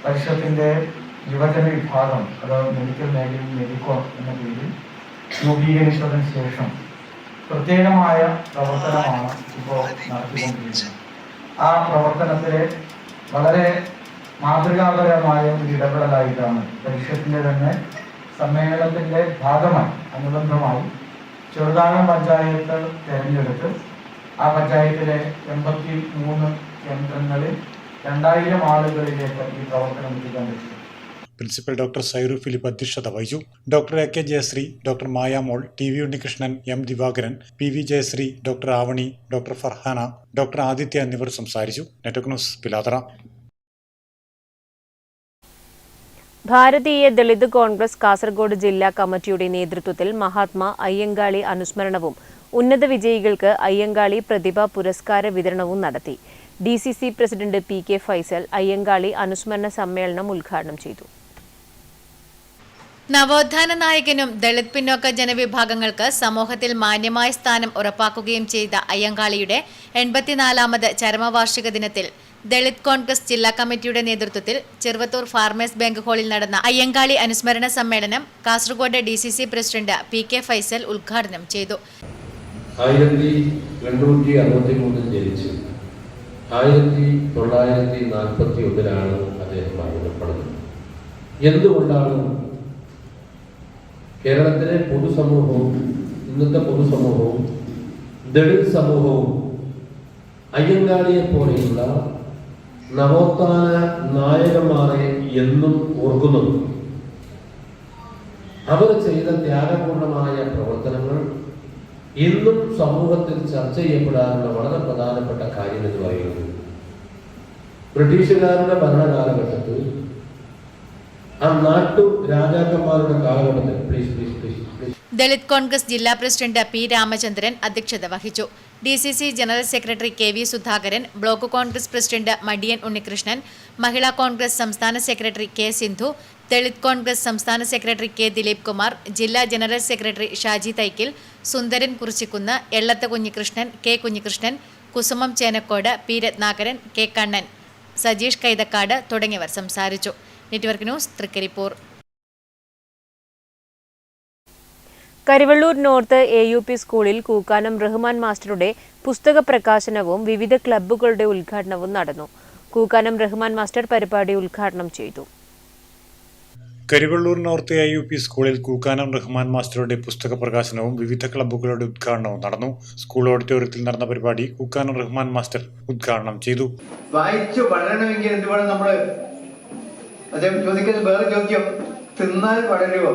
പരിഷത്തിന്റെ യുവജന വിഭാഗം, അത് മെഡിക്കൽ മേഖലയിൽ മെഡിക്കോൺ എന്ന പേരിൽ രൂപീകരിച്ചതിന് ശേഷം പ്രത്യേകമായ പ്രവർത്തനമാണ് ഇപ്പോൾ നടത്തിക്കൊണ്ടിരിക്കുന്നത്. ആ പ്രവർത്തനത്തിലെ വളരെ മാതൃകാപരമായ ഒരു ഇടപെടലായിട്ടാണ് പരിഷത്തിന്റെ തന്നെ സമ്മേളനത്തിന്റെ ഭാഗമായി അനുബന്ധമായി ചെറുതാഴം പഞ്ചായത്ത് തെരഞ്ഞെടുത്ത് ആ പഞ്ചായത്തിലെ 83 കേന്ദ്രങ്ങളിൽ 2000 ആളുകളിലേക്ക് ഈ പ്രവർത്തനം എത്തിക്കാൻ പറ്റും. പ്രിൻസിപ്പൽ ഡോക്ടർ സൈറു ഫിലിപ്പ് അധ്യക്ഷത വഹിച്ചു. Doctor AK Jayasree, doctor Mayamol, TV Unnikrishnan, M. Divakaran, PV Jayasree, doctor Avani, doctor Farhana, doctor Adithya എന്നിവർ സംസാരിച്ചു. Network news, Pilathara. ഭാരതീയ ദളിത് കോൺഗ്രസ് കാസർഗോഡ് ജില്ലാ കമ്മിറ്റിയുടെ നേതൃത്വത്തിൽ മഹാത്മാ അയ്യങ്കാളി അനുസ്മരണവും ഉന്നത വിജയികൾക്ക് അയ്യങ്കാളി പ്രതിഭാ പുരസ്കാര വിതരണവും നടത്തി. DCC president PK Faisal Ayyankali അനുസ്മരണ സമ്മേളനം ഉദ്ഘാടനം ചെയ്തു. നവോത്ഥാന നായകനും ദളിത് പിന്നോക്ക ജനവിഭാഗങ്ങൾക്ക് സമൂഹത്തിൽ മാന്യമായ സ്ഥാനം ഉറപ്പാക്കുകയും ചെയ്ത അയ്യങ്കാളിയുടെ 84ാമത് ചരമവാർഷിക ദിനത്തിൽ ദളിത് കോൺഗ്രസ് ജില്ലാ കമ്മിറ്റിയുടെ നേതൃത്വത്തിൽ ചെറുവത്തൂർ ഫാർമേഴ്സ് ബാങ്ക് ഹാളിൽ നടന്ന അയ്യങ്കാളി അനുസ്മരണ സമ്മേളനം Kasaragod DCC president PK Faisal ഉദ്ഘാടനം ചെയ്തു. 1863 ജനിച്ചു. 1941 അദ്ദേഹം മരണപ്പെടുന്നത്. എന്തുകൊണ്ടാണ് കേരളത്തിലെ പൊതുസമൂഹവും ഇന്നത്തെ പൊതുസമൂഹവും ദളിത് സമൂഹവും അയ്യങ്കാളിയെ പോലെയുള്ള നവോത്ഥാന നായകന്മാരെ എന്നും ഓർക്കുന്നത്? അവർ ചെയ്ത ത്യാഗപൂർണമായ പ്രവർത്തനങ്ങൾ ഇന്നും സമൂഹത്തിൽ ചർച്ച ചെയ്യപ്പെടാനുള്ള വളരെ പ്രധാനപ്പെട്ട കാര്യം എന്ന് പറയുന്നത് ബ്രിട്ടീഷുകാരുടെ ഭരണകാലഘട്ടത്തിൽ, ആ നാട്ടു രാജാക്കന്മാരുടെ കാലഘട്ടത്തിൽ ദളിത് കോൺഗ്രസ് ജില്ലാ പ്രസിഡന്റ് P. രാമചന്ദ്രൻ അധ്യക്ഷത വഹിച്ചു. DCC general secretary KV Sudhakaran, block Congress president Madiyan Unnikrishnan, Mahila Congress സംസ്ഥാന സെക്രട്ടറി K. സിന്ധു, ദളിത് കോൺഗ്രസ് സംസ്ഥാന സെക്രട്ടറി K. ദിലീപ് കുമാർ, ജില്ലാ general secretary Shaji Thaikkil, Sundaran Kurichikkunnu, Ellath Kunhikrishnan, K. Kunhikrishnan, Kusumam Chenakkode, P. Rathnakaran, K. Kannan, Sajeesh Kaithakkad തുടങ്ങിയവർ സംസാരിച്ചു. Network news, Thrikkaripur. Karivellur north AUP സ്കൂളിൽ കൂക്കാനം റഹ്മാൻ മാസ്റ്ററുടെ പുസ്തക പ്രകാശനവും വിവിധ ക്ലബ്ബുകളുടെ ഉദ്ഘാടനവും നടന്നു. കൂക്കാനം റഹ്മാൻ മാസ്റ്റർ പരിപാടി ഉദ്ഘാടനം ചെയ്തു. കരിവള്ളൂർ നോർത്ത് AUP സ്കൂളിൽ കൂക്കാനം റഹ്മാൻ മാസ്റ്ററുടെ പുസ്തക പ്രകാശനവും വിവിധ ക്ലബ്ബുകളുടെ ഉദ്ഘാടനവും നടന്നു. സ്കൂൾ ഓഡിറ്റോറിയത്തിൽ നടന്ന പരിപാടി കൂക്കാനം റഹ്മാൻ മാസ്റ്റർ ഉദ്ഘാടനം ചെയ്തു. വായിച്ചു വളരണമെങ്കിൽ എന്ത് വേണം? നമ്മള് അദ്ദേഹം ചോദിക്കുന്ന വേറെ ചോദ്യം, തിന്നാൽ വളരുമോ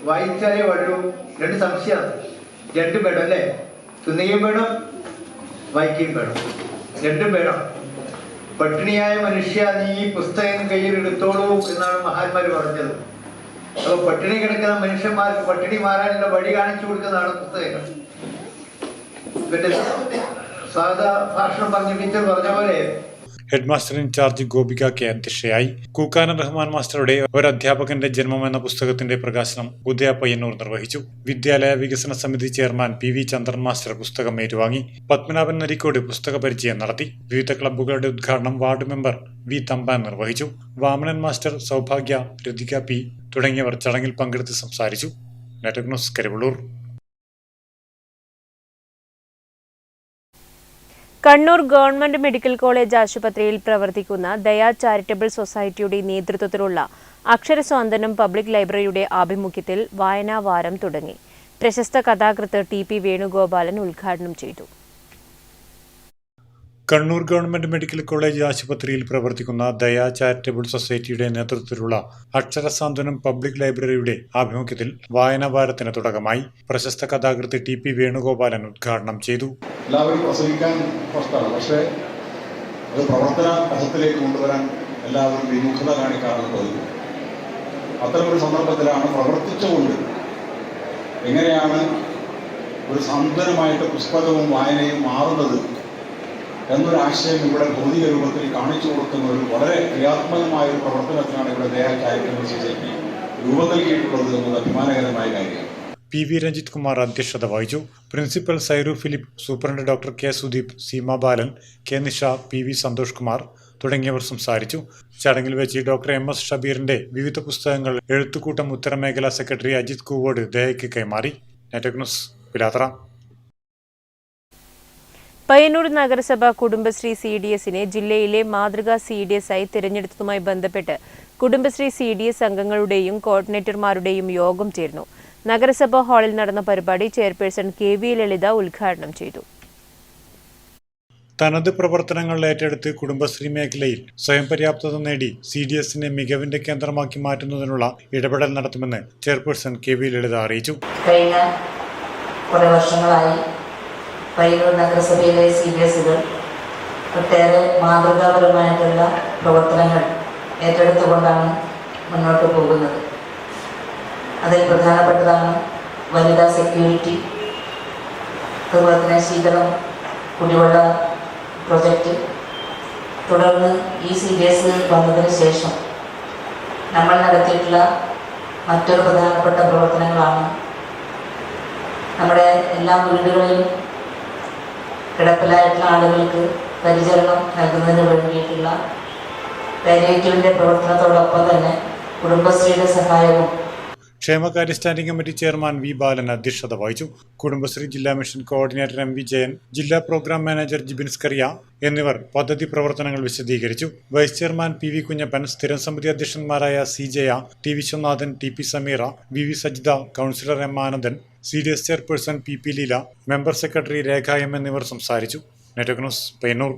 വായിച്ചാലേ വളരൂ? രണ്ട് സംശയമാണ്. രണ്ടും വേണം അല്ലേ? തിന്നുകയും വേണം, വായിക്കുകയും വേണം. രണ്ടും വേണം. പട്ടിണിയായ മനുഷ്യ, നീ ഈ പുസ്തകം കയ്യിലെടുത്തോളൂ എന്നാണ് മഹാന്മാർ പറഞ്ഞത്. അപ്പോൾ പട്ടിണി കിടക്കുന്ന മനുഷ്യന്മാർക്ക് പട്ടിണി മാറാനുള്ള വഴി കാണിച്ചു കൊടുക്കുന്നതാണ് പുസ്തകങ്ങൾ. പിന്നെ സാധാ ഭാഷണം പറഞ്ഞ ടീച്ചർ പറഞ്ഞ പോലെ ഹെഡ്മാസ്റ്റർ ഇൻചാർജ് ഗോപിക കെ അധ്യക്ഷയായി. കൂക്കാനം റഹ്മാൻ മാസ്റ്ററുടെ ഒരു അധ്യാപകന്റെ ജന്മം എന്ന പുസ്തകത്തിന്റെ പ്രകാശനം ഉദയ പയ്യന്നൂർ നിർവഹിച്ചു. വിദ്യാലയ വികസന സമിതി ചെയർമാൻ പി വി ചന്ദ്രൻ മാസ്റ്റർ പുസ്തകം ഏറ്റുവാങ്ങി. പത്മനാഭൻ നരിക്കോട് പുസ്തക പരിചയം നടത്തി. വിവിധ ക്ലബ്ബുകളുടെ ഉദ്ഘാടനം വാർഡ് മെമ്പർ വി തമ്പാൻ നിർവഹിച്ചു. വാമനൻ മാസ്റ്റർ, സൗഭാഗ്യ, രതിക പി തുടങ്ങിയവർ ചടങ്ങിൽ പങ്കെടുത്ത് സംസാരിച്ചു. Network news, Karivellur. Kannur government medical college ആശുപത്രിയിൽ പ്രവർത്തിക്കുന്ന ദയ ചാരിറ്റബിൾ സൊസൈറ്റിയുടെ നേതൃത്വത്തിലുള്ള അക്ഷരസ്വാന്തനം പബ്ലിക് ലൈബ്രറിയുടെ ആഭിമുഖ്യത്തിൽ വായനാ വാരം തുടങ്ങി. പ്രശസ്ത കഥാകൃത്ത് ടി പി വേണുഗോപാലൻ ഉദ്ഘാടനം ചെയ്തു. കണ്ണൂർ ഗവൺമെന്റ് മെഡിക്കൽ കോളേജ് ആശുപത്രിയിൽ പ്രവർത്തിക്കുന്ന ദയ ചാരിറ്റബിൾ സൊസൈറ്റിയുടെ നേതൃത്വത്തിലുള്ള അക്ഷരസാന്ത്വനം പബ്ലിക് ലൈബ്രറിയുടെ ആഭിമുഖ്യത്തിൽ വായനാ വാരത്തിന് തുടക്കമായി. പ്രശസ്ത കഥാകൃത്ത് ടി പി വേണുഗോപാലൻ ഉദ്ഘാടനം ചെയ്തു. എല്ലാവരും പ്രസംഗിക്കാൻ കഷ്ടമാണ്, പക്ഷേ അത് പ്രവർത്തന പഥത്തിലേക്ക് കൊണ്ടുവരാൻ എല്ലാവരും വിമുഖത കാണിക്കാറുള്ളത്. അത്തരമൊരു സന്ദർഭത്തിലാണ് പ്രവർത്തിച്ചുകൊണ്ട് എങ്ങനെയാണ് ഒരു സാന്ത്വനമായിട്ട് പുസ്തകവും വായനയും മാറുന്നത് എന്നൊരാശയം ഇവിടെ ഭൗതിക രൂപത്തിൽ കാണിച്ചു കൊടുക്കുന്ന ഒരു വളരെ ക്രിയാത്മകമായ ഒരു പ്രവർത്തനത്തിനാണ് ഇവിടെ ദയ ചാരിറ്റബിൾ സൊസൈറ്റി രൂപം നൽകിയിട്ടുള്ളത് എന്നത് അഭിമാനകരമായ കാര്യമാണ്. പി വി രഞ്ജിത് കുമാർ അധ്യക്ഷത വഹിച്ചു. Principal Sairu Philip, superintendent doctor K Sudeep, Seema Balan, K Nisha, P V Santhosh Kumar തുടങ്ങിയവർ സംസാരിച്ചു. ചടങ്ങിൽ വെച്ച് ഡോക്ടർ എം എസ് ഷബീറിന്റെ വിവിധ പുസ്തകങ്ങൾ എഴുത്തുകൂട്ടം ഉത്തരമേഖലാ സെക്രട്ടറി അജിത് കൂവോട് ദയയ്ക്ക് കൈമാറി. Network news, Pilathara. പയ്യന്നൂർ നഗരസഭ കുടുംബശ്രീ CDSനെ ജില്ലയിലെ മാതൃകാ CDS ആയി തിരഞ്ഞെടുത്തതുമായി ബന്ധപ്പെട്ട് കുടുംബശ്രീ CDS അംഗങ്ങളുടെയും കോർഡിനേറ്റർമാരുടെയും യോഗം ചേർന്നു. നഗരസഭാ ഹാളിൽ നടന്ന പരിപാടി ചെയർപേഴ്സൺ KV ലളിത ഉദ്ഘാടനം ചെയ്തു. തനത് പ്രവർത്തനങ്ങൾ ഏറ്റെടുത്ത് കുടുംബശ്രീ മേഖലയിൽ സ്വയം പര്യാപ്തത നേടി CDSനെ മികവിന്റെ കേന്ദ്രമാക്കി മാറ്റുന്നതിനുള്ള ഇടപെടൽ നടത്തുമെന്ന് ചെയർപേഴ്സൺ KV ലളിത അറിയിച്ചു. കഴിഞ്ഞ കുറേ വർഷങ്ങളായി പയ്യന്നൂർ നഗരസഭയിലെ CDSകൾ ഒട്ടേറെ മാതൃകാപരമായിട്ടുള്ള പ്രവർത്തനങ്ങൾ ഏറ്റെടുത്തുകൊണ്ടാണ് മുന്നോട്ട് പോകുന്നത്. അതിൽ പ്രധാനപ്പെട്ടതാണ് വനിതാ സെക്യൂരിറ്റി, അതുപോലെ തന്നെ ശീതളം കുടിവെള്ള പ്രൊജക്റ്റ്. തുടർന്ന് ഈ CDS വന്നതിന് ശേഷം നമ്മൾ നടത്തിയിട്ടുള്ള മറ്റൊരു പ്രധാനപ്പെട്ട പ്രവർത്തനങ്ങളാണ് നമ്മുടെ എല്ലാ വീടുകളിലും കിടപ്പിലായിട്ടുള്ള ആളുകൾക്ക് പരിചരണം നൽകുന്നതിന് വേണ്ടിയിട്ടുള്ള പാലിയേറ്റീവിൻ്റെ പ്രവർത്തനത്തോടൊപ്പം തന്നെ കുടുംബശ്രീയുടെ സഹായവും. ക്ഷേമകാര്യ സ്റ്റാൻഡിംഗ് കമ്മിറ്റി ചെയർമാൻ വി ബാലൻ അധ്യക്ഷത വഹിച്ചു. കുടുംബശ്രീ ജില്ലാ മിഷൻ കോർഡിനേറ്റർ MV ജയൻ, ജില്ലാ പ്രോഗ്രാം മാനേജർ ജിബിൻ സ്കറിയ എന്നിവർ പദ്ധതി പ്രവർത്തനങ്ങൾ വിശദീകരിച്ചു. വൈസ് ചെയർമാൻ PV കുഞ്ഞപ്പൻ, സ്ഥിരം സമിതി അധ്യക്ഷന്മാരായ C Jaya, T Viswanathan, TP Sameera, VV Sajitha, councillor M Anandan, CDS chairperson PP Leela, member secretary Rekha M എന്നിവർ സംസാരിച്ചു. Network news, Payyanur.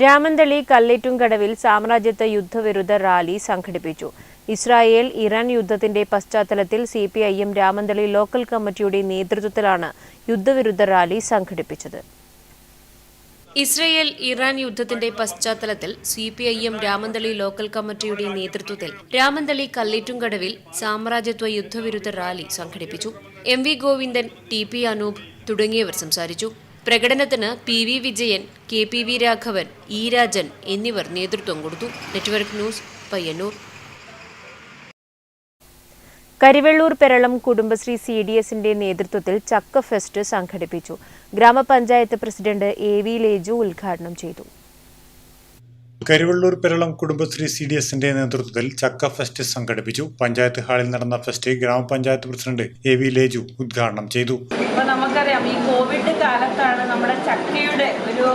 രാമന്തളി കല്ലേറ്റുംകടവിൽ സാമ്രാജ്യത്വ യുദ്ധവിരുദ്ധ റാലി സംഘടിപ്പിച്ചു. ഇസ്രായേൽ ഇറാൻ യുദ്ധത്തിന്റെ പശ്ചാത്തലത്തിൽ CPIM രാമന്തളി ലോക്കൽ കമ്മിറ്റിയുടെ നേതൃത്വത്തിലാണ് യുദ്ധവിരുദ്ധ റാലി സംഘടിപ്പിച്ചത്. ഇസ്രായേൽ ഇറാൻ യുദ്ധത്തിന്റെ പശ്ചാത്തലത്തിൽ CPIM രാമന്തളി ലോക്കൽ കമ്മിറ്റിയുടെ നേതൃത്വത്തിൽ രാമന്തളി കല്ലേറ്റുംകടവിൽ സാമ്രാജ്യത്വ യുദ്ധവിരുദ്ധ റാലി സംഘടിപ്പിച്ചു. MV ഗോവിന്ദൻ, TP അനൂപ് തുടങ്ങിയവർ സംസാരിച്ചു. പ്രകടനത്തിന് PV Vijayan, KPV Raghavan, E Rajan എന്നിവർ നേതൃത്വം കൊടുത്തു. Network news, Payyanur. കരിവെള്ളൂർ പെരളം കുടുംബശ്രീ CDSന്റെ നേതൃത്വത്തിൽ ചക്ക ഫെസ്റ്റ് സംഘടിപ്പിച്ചു. ഗ്രാമപഞ്ചായത്ത് പ്രസിഡന്റ് AV ലേജു ഉദ്ഘാടനം ചെയ്തു. കരിവെള്ളൂർ പെരളം കുടുംബശ്രീ CDSന്റെ നേതൃത്വത്തിൽ ചക്ക ഫെസ്റ്റ് സംഘടിപ്പിച്ചു. പഞ്ചായത്ത് ഹാളിൽ നടന്ന ഫെസ്റ്റ് ഗ്രാമപഞ്ചായത്ത് പ്രസിഡന്റ് AV ലേജു ഉദ്ഘാടനം ചെയ്തു. നമുക്കറിയാം, ഈ കോവിഡ് കാലത്താണ് നമ്മുടെ ചക്കയുടെ ഒരു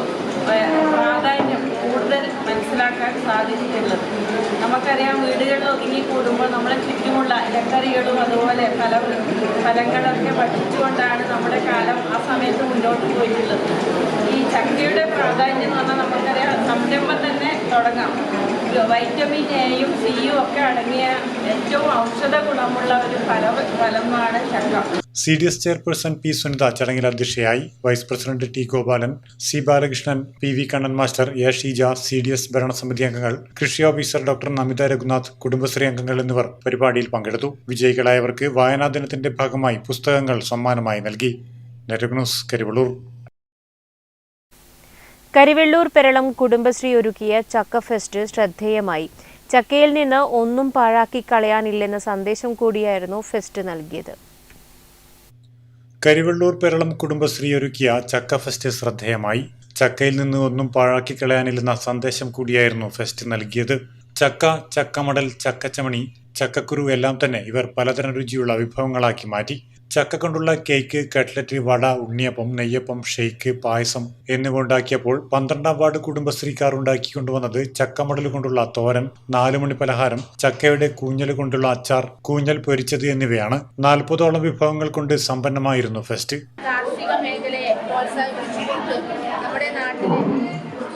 പ്രാധാന്യം കൂടുതൽ മനസ്സിലാക്കാൻ സാധിച്ചിട്ടുള്ളത്. നമുക്കറിയാം, വീടുകളിൽ ഒതുങ്ങിക്കൂടുമ്പോൾ നമ്മളെ ചുറ്റുമുള്ള ഇലക്കറികളും അതുപോലെ ഫലങ്ങളൊക്കെ ഭക്ഷിച്ചുകൊണ്ടാണ് നമ്മുടെ കാലം ആ സമയത്ത് മുന്നോട്ട് പോയിട്ടുള്ളത്. ഈ ചക്കയുടെ പ്രാധാന്യം എന്ന് പറഞ്ഞാൽ നമുക്കറിയാം, സംരംഭം തന്നെ തുടങ്ങാം. വൈറ്റമിൻ എയും സിയും ഒക്കെ അടങ്ങിയ ഏറ്റവും ഔഷധ ഗുണമുള്ള ഒരു ഫലമാണ് ചക്ക. CDS ചെയർപേഴ്സൺ പി സുനിത ചടങ്ങിൽ അധ്യക്ഷയായി. Vice president T Gopalan, C Balakrishnan, PV Kannan master, A Sheeja, CDS ഭരണസമിതി അംഗങ്ങൾ, കൃഷി ഓഫീസർ ഡോക്ടർ നമിത രഘുനാഥ്, കുടുംബശ്രീ അംഗങ്ങൾ എന്നിവർ പരിപാടിയിൽ പങ്കെടുത്തു. വിജയികളായവർക്ക് വായനാ ദിനത്തിന്റെ ഭാഗമായി പുസ്തകങ്ങൾ സമ്മാനമായി നൽകി. Network news, Karivellur. കരിവെള്ളൂർ പെരളം കുടുംബശ്രീ ഒരുക്കിയ ചക്ക ഫെസ്റ്റ് ശ്രദ്ധേയമായി. ചക്കയിൽ നിന്ന് ഒന്നും പാഴാക്കി കളയാനില്ലെന്ന സന്ദേശം കൂടിയായിരുന്നു ഫെസ്റ്റ് നൽകിയത്. കരിവെള്ളൂർ പെരളം കുടുംബശ്രീ ഒരുക്കിയ ചക്ക ഫെസ്റ്റ് ശ്രദ്ധേയമായി. ചക്കയിൽ നിന്ന് ഒന്നും പാഴാക്കി കളയാനില്ലെന്ന സന്ദേശം കൂടിയായിരുന്നു ഫെസ്റ്റ് നൽകിയത്. ചക്ക, ചക്കമടൽ, ചക്കച്ചമണി, ചക്കക്കുരു എല്ലാം തന്നെ ഇവർ പലതരം രുചിയുള്ള വിഭവങ്ങളാക്കി മാറ്റി. ചക്ക കൊണ്ടുള്ള കേക്ക്, കട്ട്ലറ്റ്, വട, ഉണ്ണിയപ്പം, നെയ്യപ്പം, ഷെയ്ക്ക്, പായസം എന്നിവ ഉണ്ടാക്കിയപ്പോൾ 12ാം വാർഡ് കുടുംബശ്രീക്കാർ ഉണ്ടാക്കിക്കൊണ്ടുവന്നത് ചക്കമടൽ കൊണ്ടുള്ള തോരൻ, 4 മണി പലഹാരം, ചക്കയുടെ കൂഞ്ഞൽ കൊണ്ടുള്ള അച്ചാർ, കൂഞ്ഞൽ പൊരിച്ചത് എന്നിവയാണ്. 40ഓളം വിഭവങ്ങൾ കൊണ്ട് സമ്പന്നമായിരുന്നു ഫെസ്റ്റ്. കാർഷിക മേഖലയെ പ്രോത്സാഹിപ്പിച്ചുകൊണ്ട് നമ്മുടെ നാട്ടിലെ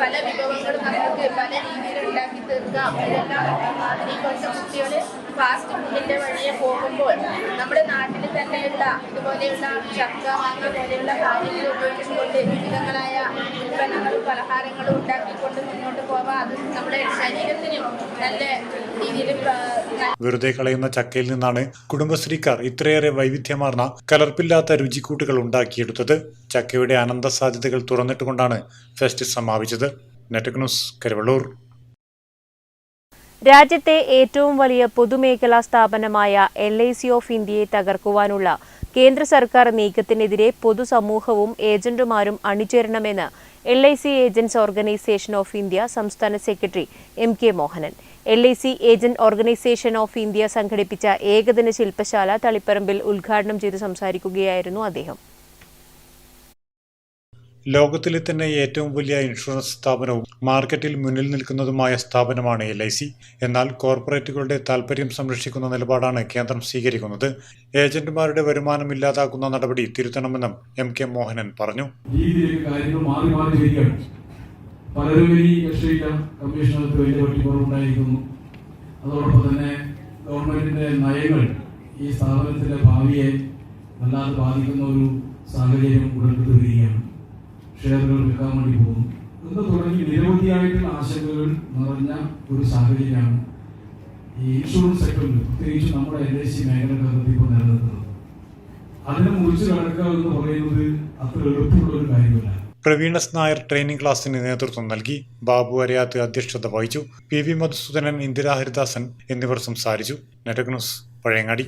പല വിഭവങ്ങളും നമുക്ക് പല രീതിയിൽ ഉണ്ടാക്കി തീർക്കാം. ഇപ്പോഴത്തെ കുട്ടികൾ ഫാസ്റ്റ് ഫുഡിന്റെ വഴിയെ പോകുമ്പോൾ നമ്മുടെ നാട്ടിൽ തന്നെയുള്ള ഇതുപോലെയുള്ള ചക്ക, മാങ്ങ പോലെയുള്ള കാര്യങ്ങൾ ഉപയോഗിച്ചുകൊണ്ട് വിവിധങ്ങളായ ഉൽപ്പന്നങ്ങളും പലഹാരങ്ങളും ഉണ്ടാക്കിക്കൊണ്ട് മുന്നോട്ട് പോവാം. അത് നമ്മുടെ ശരീരത്തിനും നല്ല രീതിയിൽ. വെറുതെ കളയുന്ന ചക്കയിൽ നിന്നാണ് കുടുംബശ്രീക്കാർ ഇത്രയേറെ വൈവിധ്യമാർന്ന കലർപ്പില്ലാത്ത രുചിക്കൂട്ടുകൾ ഉണ്ടാക്കിയെടുത്തത്. ചക്കയുടെ അനന്ത സാധ്യതകൾ തുറന്നിട്ടുകൊണ്ടാണ് ഫെസ്റ്റ് സമാപിച്ചത്. Network news, Karivellur. രാജ്യത്തെ ഏറ്റവും വലിയ പൊതുമേഖലാ സ്ഥാപനമായ LIC ഓഫ് ഇന്ത്യയെ തകർക്കുവാനുള്ള കേന്ദ്ര സർക്കാർ നീക്കത്തിനെതിരെ പൊതുസമൂഹവും ഏജന്റുമാരും അണിചേരണമെന്ന് LIC agents organisation of India സംസ്ഥാന secretary MK Mohanan. LIC agent organisation of India സംഘടിപ്പിച്ച ഏകദിന ശില്പശാല തളിപ്പറമ്പിൽ ഉദ്ഘാടനം ചെയ്ത് സംസാരിക്കുകയായിരുന്നു അദ്ദേഹം. ലോകത്തിലെ തന്നെ ഏറ്റവും വലിയ ഇൻഷുറൻസ് സ്ഥാപനവും മാർക്കറ്റിൽ മുന്നിൽ നിൽക്കുന്നതുമായ സ്ഥാപനമാണ് LIC. എന്നാൽ കോർപ്പറേറ്റുകളുടെ താൽപര്യം സംരക്ഷിക്കുന്ന നിലപാടാണ് കേന്ദ്രം സ്വീകരിക്കുന്നത്. ഏജന്റുമാരുടെ വരുമാനം ഇല്ലാതാക്കുന്ന നടപടി തിരുത്തണമെന്നും MK മോഹനൻ പറഞ്ഞു. പലരും ഈ രാഷ്ട്രീയ കമ്മീഷനകത്ത് വലിയ വെട്ടിക്കുറവുണ്ടായിരിക്കുന്നു. അതോടൊപ്പം തന്നെ ഗവൺമെന്റിന്റെ നയങ്ങൾ ഈ സ്ഥാപനത്തിന്റെ ഭാവിയെ വല്ലാതെ ബാധിക്കുന്ന ഒരു സാഹചര്യം ഉടലെടുത്ത് വരികയാണ്. ഷെയറുകൾ വിൽക്കാൻ വേണ്ടി പോകുന്നു എന്ന് തുടങ്ങി നിരവധിയായിട്ടുള്ള ആശങ്കകൾ നിറഞ്ഞ ഒരു സാഹചര്യമാണ് ഈ ഇൻഷുറൻസ് സെക്ടറിൽ, പ്രത്യേകിച്ച് നമ്മുടെ LIC മേഖലകൾക്ക് ഇപ്പോൾ നിലനിൽക്കുന്നത്. അതിനെ മുറിച്ച് കടക്കുക എന്ന് പറയുന്നത് അത്ര എളുപ്പമുള്ള ഒരു കാര്യമല്ല. പ്രവീണസ് നായർ ട്രെയിനിംഗ് ക്ലാസിന് നേതൃത്വം നൽകി. ബാബു അരയാത്ത് അധ്യക്ഷത വഹിച്ചു. PV മധുസൂദനൻ, ഇന്ദിരാ ഹരിദാസൻ എന്നിവർ സംസാരിച്ചു. Network news, Pazhayangadi.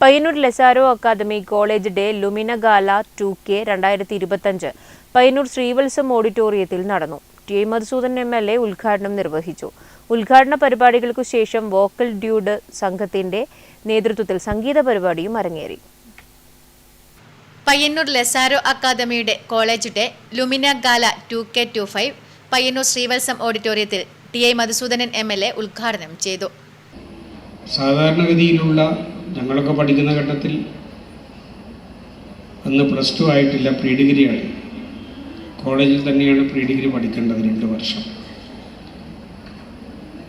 Payyanur Lesaro academy college day Lumina gala 2K 2025 Payyanur Srivatsam ഓഡിറ്റോറിയത്തിൽ നടന്നു. ടി മധുസൂദൻ MLA ഉദ്ഘാടനം നിർവഹിച്ചു. ഉദ്ഘാടന പരിപാടികൾക്കു ശേഷം വോക്കൽ ഡ്യൂഡ് സംഘത്തിന്റെ നേതൃത്വത്തിൽ സംഗീത പരിപാടിയും അരങ്ങേറി. പയ്യന്നൂർ ലെസാരോ അക്കാദമിയുടെ college day Lumina gala 2K25 Payyanur Srivatsam ഓഡിറ്റോറിയത്തിൽ ടി മധുസൂദനൻ MLA ഉദ്ഘാടനം ചെയ്തു. സാധാരണഗതിയിലുള്ള ഞങ്ങളൊക്കെ പഠിക്കുന്ന ഘട്ടത്തിൽ അന്ന് +2 ആയിട്ടില്ല, പ്രീ ഡിഗ്രിയാണ്. കോളേജിൽ തന്നെയാണ് പ്രീ ഡിഗ്രി പഠിക്കേണ്ടത് 2 വർഷം.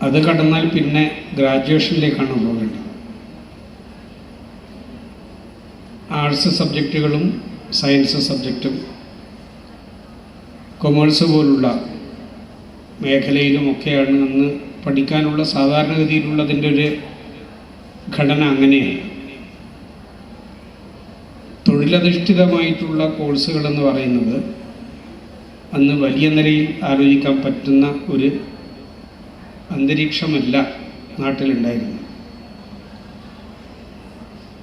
അത് കടന്നാൽ പിന്നെ ഗ്രാജുവേഷനിലേക്കാണ് പോകേണ്ടത്. ആർട്സ് സബ്ജക്റ്റുകളും സയൻസ് സബ്ജക്റ്റും കൊമേഴ്സ് പോലുള്ള മേഖലയിലുമൊക്കെയാണ് അന്ന് പഠിക്കാനുള്ള സാധാരണഗതിയിലുള്ളതിൻ്റെ ഒരു ഘടന. അങ്ങനെയാണ് തൊഴിലധിഷ്ഠിതമായിട്ടുള്ള കോഴ്സുകളെന്ന് പറയുന്നത് അന്ന് വലിയ നിലയിൽ ആലോചിക്കാൻ പറ്റുന്ന ഒരു അന്തരീക്ഷമല്ല നാട്ടിലുണ്ടായിരുന്നത്.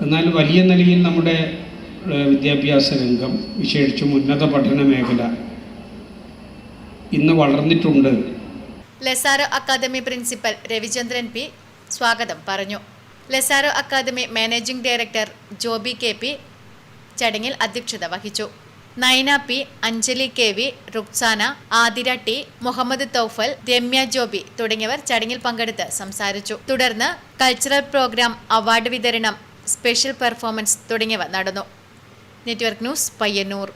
എന്നാൽ വലിയ നിലയിൽ നമ്മുടെ വിദ്യാഭ്യാസ രംഗം, വിശേഷിച്ചും ഉന്നത പഠന മേഖല ഇന്ന് വളർന്നിട്ടുണ്ട്. Lesaro academy principal Ravichandran P സ്വാഗതം പറഞ്ഞു. Lesaro academy managing director Joby KP ചടങ്ങിൽ അധ്യക്ഷത വഹിച്ചു. Naina P, Anjali KV, Ruksana, Athira T, Muhammad തൗഫൽ, Ramya Joby തുടങ്ങിയവർ ചടങ്ങിൽ പങ്കെടുത്ത് സംസാരിച്ചു. തുടർന്ന് കൾച്ചറൽ പ്രോഗ്രാം, അവാർഡ് വിതരണം, സ്പെഷ്യൽ പെർഫോമൻസ് തുടങ്ങിയവ നടന്നു. Network news, Payyanur.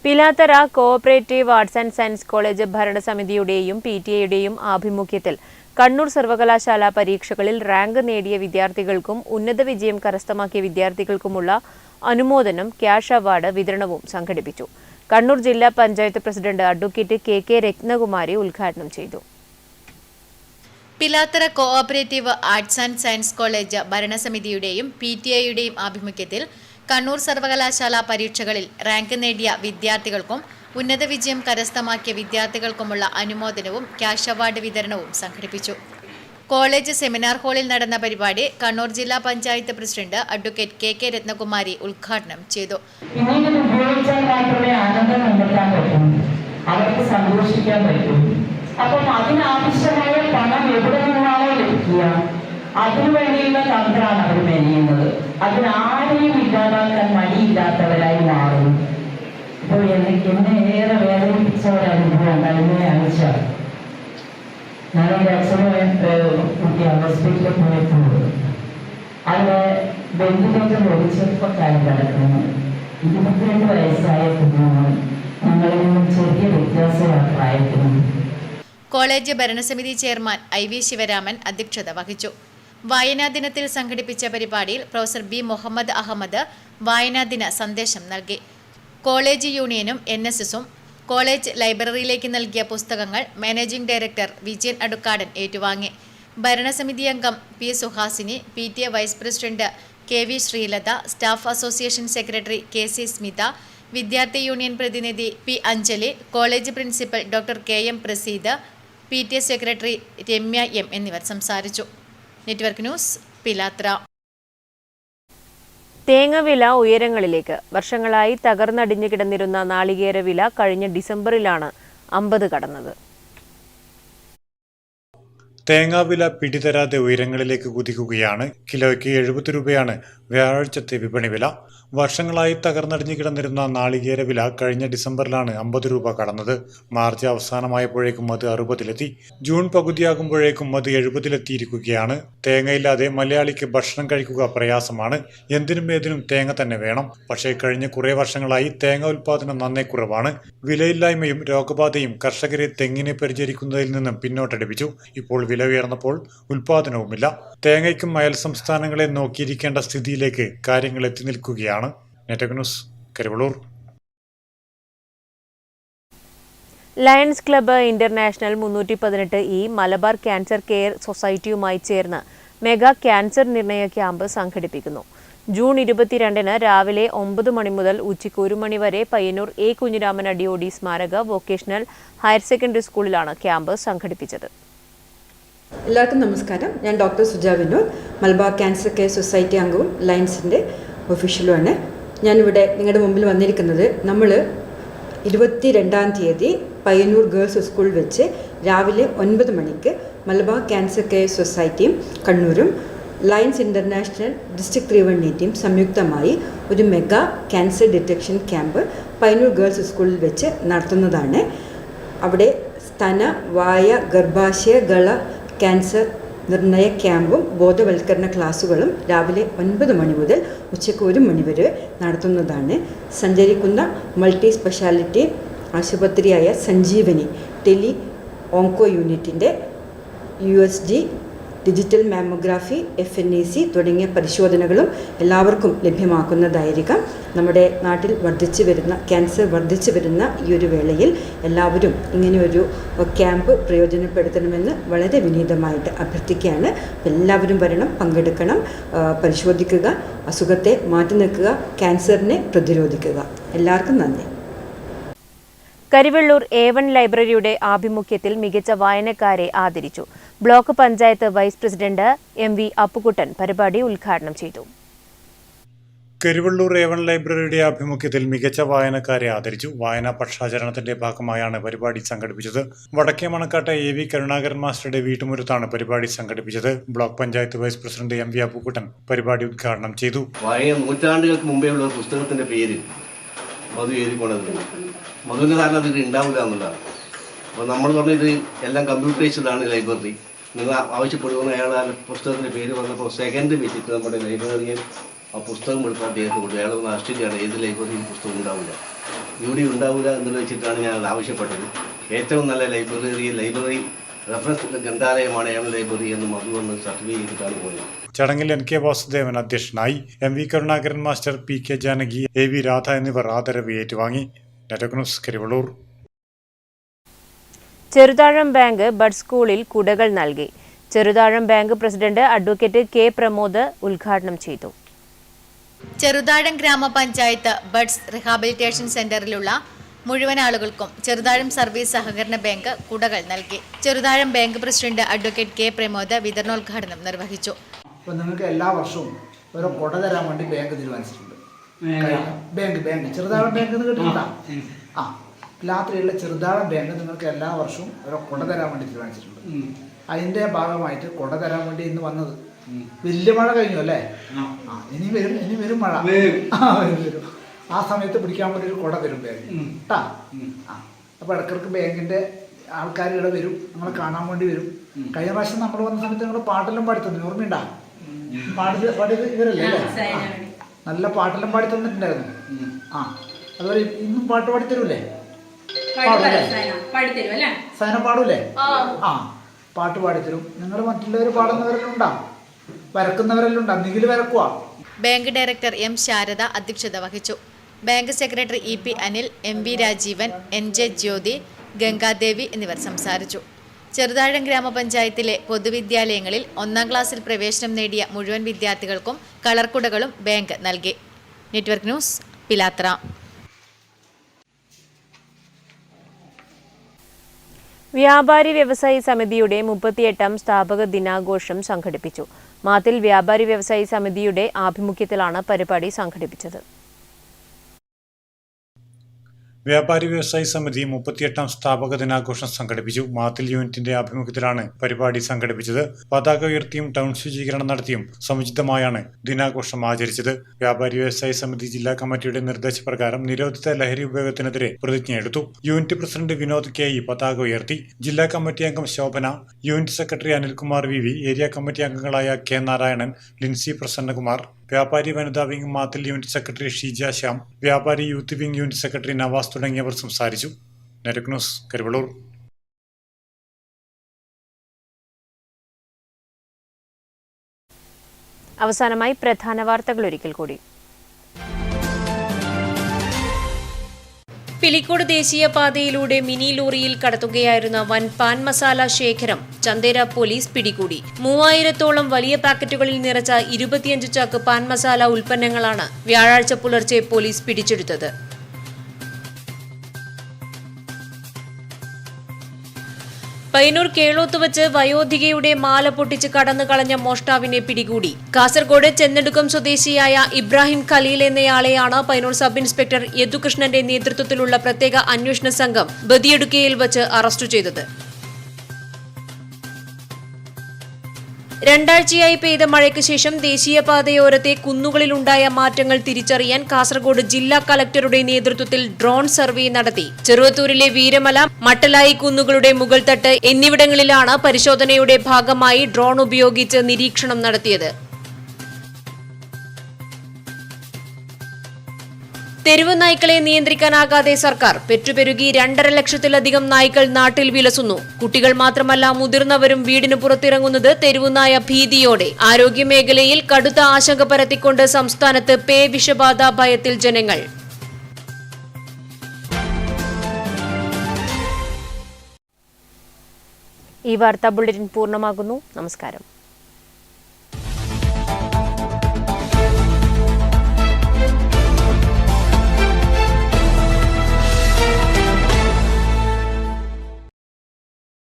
Pilathara cooperative arts and science college ഭരണസമിതിയുടെയും PTA-യുടെയും ആഭിമുഖ്യത്തിൽ കണ്ണൂർ സർവകലാശാല പരീക്ഷകളിൽ റാങ്ക് നേടിയ വിദ്യാർത്ഥികൾക്കും ഉന്നത വിജയം കരസ്ഥമാക്കിയ വിദ്യാർത്ഥികൾക്കുമുള്ള അനുമോദനം, ക്യാഷ് അവാർഡ് വിതരണവും സംഘടിപ്പിച്ചു. കണ്ണൂർ ജില്ലാ panchayat president advocate KK Rathnakumari ഉദ്ഘാടനം ചെയ്തു. Pilathara cooperative arts and science college ഭരണസമിതിയുടെയും PTA-യുടെയും ആഭിമുഖ്യത്തിൽ കണ്ണൂർ സർവകലാശാല പരീക്ഷകളിൽ റാങ്ക് നേടിയ വിദ്യാർത്ഥികൾക്കും ഉന്നത വിജയം കരസ്ഥമാക്കിയ വിദ്യാർത്ഥികൾക്കുമുള്ള അനുമോദനവും ക്യാഷ് അവാർഡ് വിതരണവും സംഘടിപ്പിച്ചു. കോളേജ് സെമിനാർ ഹാളിൽ നടന്ന പരിപാടി കണ്ണൂർ ജില്ലാ panchayat president advocate KK Rathnakumari ഉദ്ഘാടനം ചെയ്തു. അവർക്ക് സന്തോഷിക്കാൻ പറ്റും. അപ്പം അതിനാവശ്യമായ പണം എവിടെ നിന്നാണോ ലഭിക്കുക, അതിനുവേണ്ടിയുള്ള തന്ത്രമാണ് അവർ മെനയുന്നത്. അതിനാരെയും ഇല്ലാതാക്കാൻ മടിയില്ലാത്തവരായി മാറും. ഇപ്പോൾ എന്നെ ഏറെ വേദനിപ്പിച്ച ഒരു അനുഭവം കഴിഞ്ഞ ആഴ്ച ഞാനൊരു കുട്ടി ഹോസ്പിറ്റലിൽ പോയപ്പോൾ അവിടെ വെന്റിലേറ്റർ ഒരു ചെറുപ്പക്കാരൻ കിടക്കുന്നു. 22 വയസ്സായ കുഞ്ഞുങ്ങൾ. ഞങ്ങളിൽ നിന്നും ചെറിയ വ്യത്യാസമാണ് പ്രായത്തിനും. കോളേജ് ഭരണസമിതി ചെയർമാൻ IV ശിവരാമൻ അധ്യക്ഷത വഹിച്ചു. വായനാ ദിനത്തിൽ സംഘടിപ്പിച്ച പരിപാടിയിൽ പ്രൊഫസർ B മുഹമ്മദ് അഹമ്മദ് വായനാദിന സന്ദേശം നൽകി. കോളേജ് യൂണിയനും NSS-ഉം കോളേജ് ലൈബ്രറിയിലേക്ക് നൽകിയ പുസ്തകങ്ങൾ മാനേജിംഗ് ഡയറക്ടർ വിജയൻ അടുക്കാടൻ ഏറ്റുവാങ്ങി. ഭരണസമിതി അംഗം P Suhasini, PTA vice president KV Sreelatha, staff association secretary KC Smitha, വിദ്യാർത്ഥി യൂണിയൻ പ്രതിനിധി P Anjali, college principal doctor KM Praseed, PTA secretary Ramya M എന്നിവർ സംസാരിച്ചു. Network news, Pilathara. തേങ്ങ വില ഉയരങ്ങളിലേക്ക്. വർഷങ്ങളായി തകർന്നടിഞ്ഞു കിടന്നിരുന്ന നാളികേര വില കഴിഞ്ഞ ഡിസംബറിലാണ് 50 കടന്നത്. തേങ്ങാവില പിടിതരാതെ ഉയരങ്ങളിലേക്ക് കുതിക്കുകയാണ്. കിലോയ്ക്ക് 70 രൂപയാണ് വ്യാഴാഴ്ചത്തെ വിപണി വില. വർഷങ്ങളായി തകർന്നടിഞ്ഞു കിടന്നിരുന്ന നാളികേര വില കഴിഞ്ഞ ഡിസംബറിലാണ് 50 രൂപ കടന്നത്. മാർച്ച് അവസാനമായപ്പോഴേക്കും അത് 60-ലെത്തി. ജൂൺ പകുതിയാകുമ്പോഴേക്കും അത് 70-ലെത്തിയിരിക്കുകയാണ്. തേങ്ങയില്ലാതെ മലയാളിക്ക് ഭക്ഷണം കഴിക്കുക പ്രയാസമാണ്. എന്തിനും ഏതിനും തേങ്ങ തന്നെ വേണം. പക്ഷേ കഴിഞ്ഞ കുറേ വർഷങ്ങളായി തേങ്ങ ഉൽപ്പാദനം നന്നേ കുറവാണ്. വിലയില്ലായ്മയും രോഗബാധയും കർഷകരെ തെങ്ങിനെ പരിചരിക്കുന്നതിൽ നിന്നും പിന്നോട്ടടിപ്പിച്ചു. ഇപ്പോൾ വില ഉയർന്നപ്പോൾ ഉൽപ്പാദനവുമില്ല. തേങ്ങയ്ക്കും അയൽ സംസ്ഥാനങ്ങളെ നോക്കിയിരിക്കേണ്ട സ്ഥിതിയിലേക്ക് കാര്യങ്ങൾ എത്തി നിൽക്കുകയാണ്. Network news, Karivellur. Lions club international 318 Malabar cancer care സൊസൈറ്റിയുമായി ചേർന്ന് മെഗാ ക്യാൻസർ നിർണയ ക്യാമ്പ് സംഘടിപ്പിക്കുന്നു. ജൂൺ 22-ന് രാവിലെ 9 മണി മുതൽ ഉച്ചയ്ക്ക് 1 മണി വരെ പയ്യന്നൂർ A കുഞ്ഞിരാമൻ അടിയോടി സ്മാരക വൊക്കേഷണൽ ഹയർ സെക്കൻഡറി സ്കൂളിലാണ് ക്യാമ്പ് സംഘടിപ്പിച്ചത്. എല്ലാവർക്കും നമസ്കാരം. ഞാൻ doctor Suja Vinod, Malabar cancer care society അംഗവും ലയൺസിൻ്റെ ഒഫീഷ്യലുമാണ്. ഞാനിവിടെ നിങ്ങളുടെ മുമ്പിൽ വന്നിരിക്കുന്നത് നമ്മൾ 22-ാം തീയതി പയ്യന്നൂർ ഗേൾസ് സ്കൂളിൽ വെച്ച് രാവിലെ 9 മണിക്ക് മലബാർ ക്യാൻസർ കെയർ സൊസൈറ്റിയും കണ്ണൂരും ലയൺസ് ഇൻ്റർനാഷണൽ ഡിസ്ട്രിക്ട് 318 സംയുക്തമായി ഒരു mega cancer detection camp Payyanur girls സ്കൂളിൽ വെച്ച് നടത്തുന്നതാണ്. അവിടെ സ്തന, വായ, ഗർഭാശയ, ഗള ക്യാൻസർ നിർണയ ക്യാമ്പും ബോധവൽക്കരണ ക്ലാസുകളും രാവിലെ 9 മണി മുതൽ ഉച്ചയ്ക്ക് 1 മണി വരെ നടത്തുന്നതാണ്. സഞ്ചരിക്കുന്ന മൾട്ടി സ്പെഷ്യാലിറ്റി ആശുപത്രിയായ സഞ്ജീവനി ടെലി ഓങ്കോ യൂണിറ്റിൻ്റെ USG, ഡിജിറ്റൽ മാമോഗ്രാഫി, FNAC തുടങ്ങിയ പരിശോധനകളും എല്ലാവർക്കും ലഭ്യമാക്കുന്നതായിരിക്കാം. നമ്മുടെ നാട്ടിൽ ക്യാൻസർ വർദ്ധിച്ചു വരുന്ന ഈ ഒരു വേളയിൽ എല്ലാവരും ഇങ്ങനെയൊരു ക്യാമ്പ് പ്രയോജനപ്പെടുത്തണമെന്ന് വളരെ വിനീതമായിട്ട് അഭ്യർത്ഥിക്കുകയാണ്. എല്ലാവരും വരണം, പങ്കെടുക്കണം, പരിശോധിക്കുക, അസുഖത്തെ മാറ്റി നിൽക്കുക, ക്യാൻസറിനെ പ്രതിരോധിക്കുക. എല്ലാവർക്കും നന്ദി. കരിവെള്ളൂർ A1 ലൈബ്രറിയുടെ ആഭിമുഖ്യത്തിൽ മികച്ച വായനക്കാരെ ആദരിച്ചു. Block panchayat vice president MV Appukuttan പരിപാടി ഉദ്ഘാടനം ചെയ്തു. കരിവെള്ളൂർ A1 ലൈബ്രറിയുടെ ആഭിമുഖ്യത്തിൽ മികച്ച വായനക്കാരെ ആദരിച്ചു. വായനാ പക്ഷാചരണത്തിന്റെ ഭാഗമായാണ് പരിപാടി സംഘടിപ്പിച്ചത്. വടക്കേ മണക്കാട്ടെ AV കരുണാകരൻ മാസ്റ്ററുടെ വീട്ടുമുറ്റത്താണ് പരിപാടി സംഘടിപ്പിച്ചത്. Block panchayat vice president MV Appukuttan പരിപാടി ഉദ്ഘാടനം ചെയ്തു. നൂറ്റാണ്ടുകൾക്ക് മുമ്പേ ഉള്ള ഒരു പുസ്തകത്തിന്റെ പേര് മധു എഴുതി പോണത്. മധുവിൻ്റെ കാരണം അതിൽ ഉണ്ടാവില്ല എന്നുള്ളതാണ്. അപ്പോൾ നമ്മൾ പറഞ്ഞത് എല്ലാം കമ്പ്യൂട്ടറൈസ്ഡാണ് ലൈബ്രറി. നിങ്ങൾ ആവശ്യപ്പെടുന്ന അയാൾ ആ പുസ്തകത്തിൻ്റെ പേര് പറഞ്ഞപ്പോൾ സെക്കൻഡ് വെച്ചിട്ട് നമ്മുടെ ലൈബ്രറിയിൽ ആ പുസ്തകം എടുക്കാൻ അദ്ദേഹത്തെ കൊടുത്തു. അയാൾ ഒന്ന് ആശ്ചര്യമാണ്, ഏത് ലൈബ്രറിയിൽ പുസ്തകം ഉണ്ടാവില്ല. ഇവിടെ ഉണ്ടാവില്ല എന്ന് വെച്ചിട്ടാണ് ഞാൻ അത് ആവശ്യപ്പെട്ടത്. ഏറ്റവും നല്ല ലൈബ്രറി റെഫറൻസ് ഗ്രന്ഥാലയമാണ് ലൈബ്രറി എന്ന് മധുവെന്ന് സർട്ടിഫിക്കറ്റാണ് പോയത്. ചടങ്ങിൽ NK വാസുദേവൻ അധ്യക്ഷനായി, MV Karunakaran master, PK Janaki, AV Radha എന്നിവർ ആദരവ് ഏറ്റുവാങ്ങി. Network news, Karivellur. Cheruthazham bank bud സ്കൂളിൽ കുടകൾ നൽകി. Cheruthazham bank president advocate K Pramod ഉദ്ഘാടനം ചെയ്തു. ചെറുതാഴം ഗ്രാമപഞ്ചായത്ത് ബഡ്സ് റിഹാബിലിറ്റേഷൻ സെന്ററിലുള്ള മുഴുവൻ ആളുകൾക്കും ചെറുതാഴം സർവീസ് സഹകരണ ബാങ്ക് കുടകൾ നൽകി. Cheruthazham bank president advocate K Pramod വിതരണോദ്ഘാടനം നിർവഹിച്ചു. അപ്പോൾ നിങ്ങൾക്ക് എല്ലാ വർഷവും ഓരോ കുട തരാൻ വേണ്ടി ബാങ്ക് തീരുമാനിച്ചിട്ടുണ്ട്. ബാങ്ക് ചെറുതാഴം ബാങ്ക് എന്ന് കേട്ടിട്ടുണ്ടോ? രാത്രിയുള്ള ചെറുതാഴം ബാങ്ക് നിങ്ങൾക്ക് എല്ലാ വർഷവും ഓരോ കുട തരാൻ വേണ്ടി തീരുമാനിച്ചിട്ടുണ്ട്. അതിൻ്റെ ഭാഗമായിട്ട് കുട തരാൻ വേണ്ടി ഇന്ന് വന്നത്. വലിയ മഴ കഴിഞ്ഞു അല്ലേ? ഇനി വരും മഴ. വരും. ആ സമയത്ത് പിടിക്കാൻ വേണ്ടി ഒരു കുട തരും ബാങ്ക് കേട്ടാ. അപ്പോൾ ഇടയ്ക്കിടയ്ക്ക് ബാങ്കിൻ്റെ ആൾക്കാർ ഇവിടെ വരും, നമ്മളെ കാണാൻ വേണ്ടി വരും. കഴിഞ്ഞ പ്രാവശ്യം നമ്മൾ വന്ന സമയത്ത് നിങ്ങൾ പാട്ടെല്ലാം പാടി തന്നു, ഓർമ്മയുണ്ടാ? പാടിയത് ഇവരല്ലേ അല്ലേ? നല്ല പാട്ടെല്ലാം പാടി തന്നിട്ടുണ്ടായിരുന്നു. അതുപോലെ ഇന്നും പാട്ട് പാടിത്തരൂല്ലേ? സൈന പാടൂലേ? പാട്ട് പാടിത്തരും. നിങ്ങൾ മറ്റുള്ളവർ പാടുന്നവരെല്ലാം ഉണ്ടാവും, വരക്കുന്നവരെല്ലാം ഉണ്ടാവും. നിഖിൽ വരക്കുവാ. ബാങ്ക് ഡയറക്ടർ M ശാരദ അധ്യക്ഷത വഹിച്ചു. Bank secretary EP Anil, MV Rajeevan, NJ Jyothi, Gangadevi എന്നിവർ സംസാരിച്ചു. ചെറുതാഴം ഗ്രാമപഞ്ചായത്തിലെ പൊതുവിദ്യാലയങ്ങളിൽ 1ാം ക്ലാസ്സിൽ പ്രവേശനം നേടിയ മുഴുവൻ വിദ്യാർത്ഥികൾക്കും കളർക്കുടകളും ബാങ്ക് നൽകി. Network news, Pilathara. വ്യാപാരി വ്യവസായി സമിതിയുടെ 38ാം സ്ഥാപക ദിനാഘോഷം സംഘടിപ്പിച്ചു. മാത്തിൽ വ്യാപാരി വ്യവസായി സമിതിയുടെ ആഭിമുഖ്യത്തിലാണ് പരിപാടി സംഘടിപ്പിച്ചത്. വ്യാപാരി വ്യവസായി സമിതി 38ാം സ്ഥാപക ദിനാഘോഷം സംഘടിപ്പിച്ചു. മാത്തിൽ യൂണിറ്റിന്റെ ആഭിമുഖ്യത്തിലാണ് പരിപാടി സംഘടിപ്പിച്ചത്. പതാക ഉയർത്തിയും ടൗൺ ശുചീകരണം നടത്തിയും സമുചിതമായാണ് ദിനാഘോഷം ആചരിച്ചത്. വ്യാപാരി വ്യവസായി സമിതി ജില്ലാ കമ്മിറ്റിയുടെ നിർദ്ദേശപ്രകാരം നിരോധിത ലഹരി ഉപയോഗത്തിനെതിരെ പ്രതിജ്ഞയെടുത്തു. യൂണിറ്റ് പ്രസിഡന്റ് വിനോദ് KE പതാക ഉയർത്തി. ജില്ലാ കമ്മിറ്റി അംഗം Shobhana, unit secretary Anilkumar VV, area committee അംഗങ്ങളായ K നാരായണൻ, ലിൻസി പ്രസന്നകുമാർ, വ്യാപാരി വനിതാ wing Mathil unit secretary Sheeja Shyam, വ്യാപാരി youth wing unit secretary Navas തുടങ്ങിയവർ സംസാരിച്ചു. Network news, Karivellur. അവസാനമായി പ്രധാന വാർത്തകൾ ഒരിക്കൽ കൂടി. പിലിക്കോട് ദേശീയപാതയിലൂടെ മിനി ലോറിയിൽ കടത്തുകയായിരുന്ന വൻ പാൻ മസാല ശേഖരം ചന്ദേര പോലീസ് പിടികൂടി. 3000-ഓളം വലിയ പാക്കറ്റുകളിൽ നിറച്ച 25 ചാക്ക് പാൻ മസാല ഉൽപ്പന്നങ്ങളാണ് വ്യാഴാഴ്ച പുലർച്ചെ പോലീസ് പിടിച്ചെടുത്തത്. പയ്യന്നൂർ കേളോത്ത് വച്ച് വയോധികയുടെ മാല പൊട്ടിച്ച് കടന്നു കളഞ്ഞ മോഷ്ടാവിനെ പിടികൂടി. കാസർഗോഡ് ചെന്നടുക്കം സ്വദേശിയായ ഇബ്രാഹിം ഖലീൽ എന്നയാളെയാണ് പയ്യന്നൂർ സബ് ഇൻസ്പെക്ടർ യദുകൃഷ്ണന്റെ നേതൃത്വത്തിലുള്ള പ്രത്യേക അന്വേഷണ സംഘം ബദിയടുക്കയിൽ വച്ച് അറസ്റ്റ് ചെയ്തത്. രണ്ടാഴ്ചയായി പെയ്ത മഴയ്ക്ക് ശേഷം ദേശീയപാതയോരത്തെ കുന്നുകളിലുണ്ടായ മാറ്റങ്ങൾ തിരിച്ചറിയാൻ കാസർഗോഡ് ജില്ലാ കളക്ടറുടെ നേതൃത്വത്തിൽ ഡ്രോൺ സർവേ നടത്തി. ചെറുവത്തൂരിലെ വീരമല, മട്ടലായി കുന്നുകളുടെ മുകൾത്തട്ട് എന്നിവിടങ്ങളിലാണ് പരിശോധനയുടെ ഭാഗമായി ഡ്രോൺ ഉപയോഗിച്ച് നിരീക്ഷണം നടത്തിയത്. തെരുവ് നായ്ക്കളെ നിയന്ത്രിക്കാനാകാതെ സർക്കാർ. പെറ്റുപെരുകി 2.5 ലക്ഷത്തിലധികം നായ്ക്കൾ നാട്ടിൽ വിലസുന്നു. കുട്ടികൾ മാത്രമല്ല മുതിർന്നവരും വീടിന് പുറത്തിറങ്ങുന്നത് തെരുവുനായ ഭീതിയോടെ. ആരോഗ്യമേഖലയിൽ കടുത്ത ആശങ്ക പരത്തിക്കൊണ്ട് സംസ്ഥാനത്ത് പേ വിഷബാധ ഭയത്തിൽ ജനങ്ങൾ. ഈ വാർത്താ ബുള്ളറ്റിൻ പൂർണ്ണമാകുന്നു. നമസ്കാരം.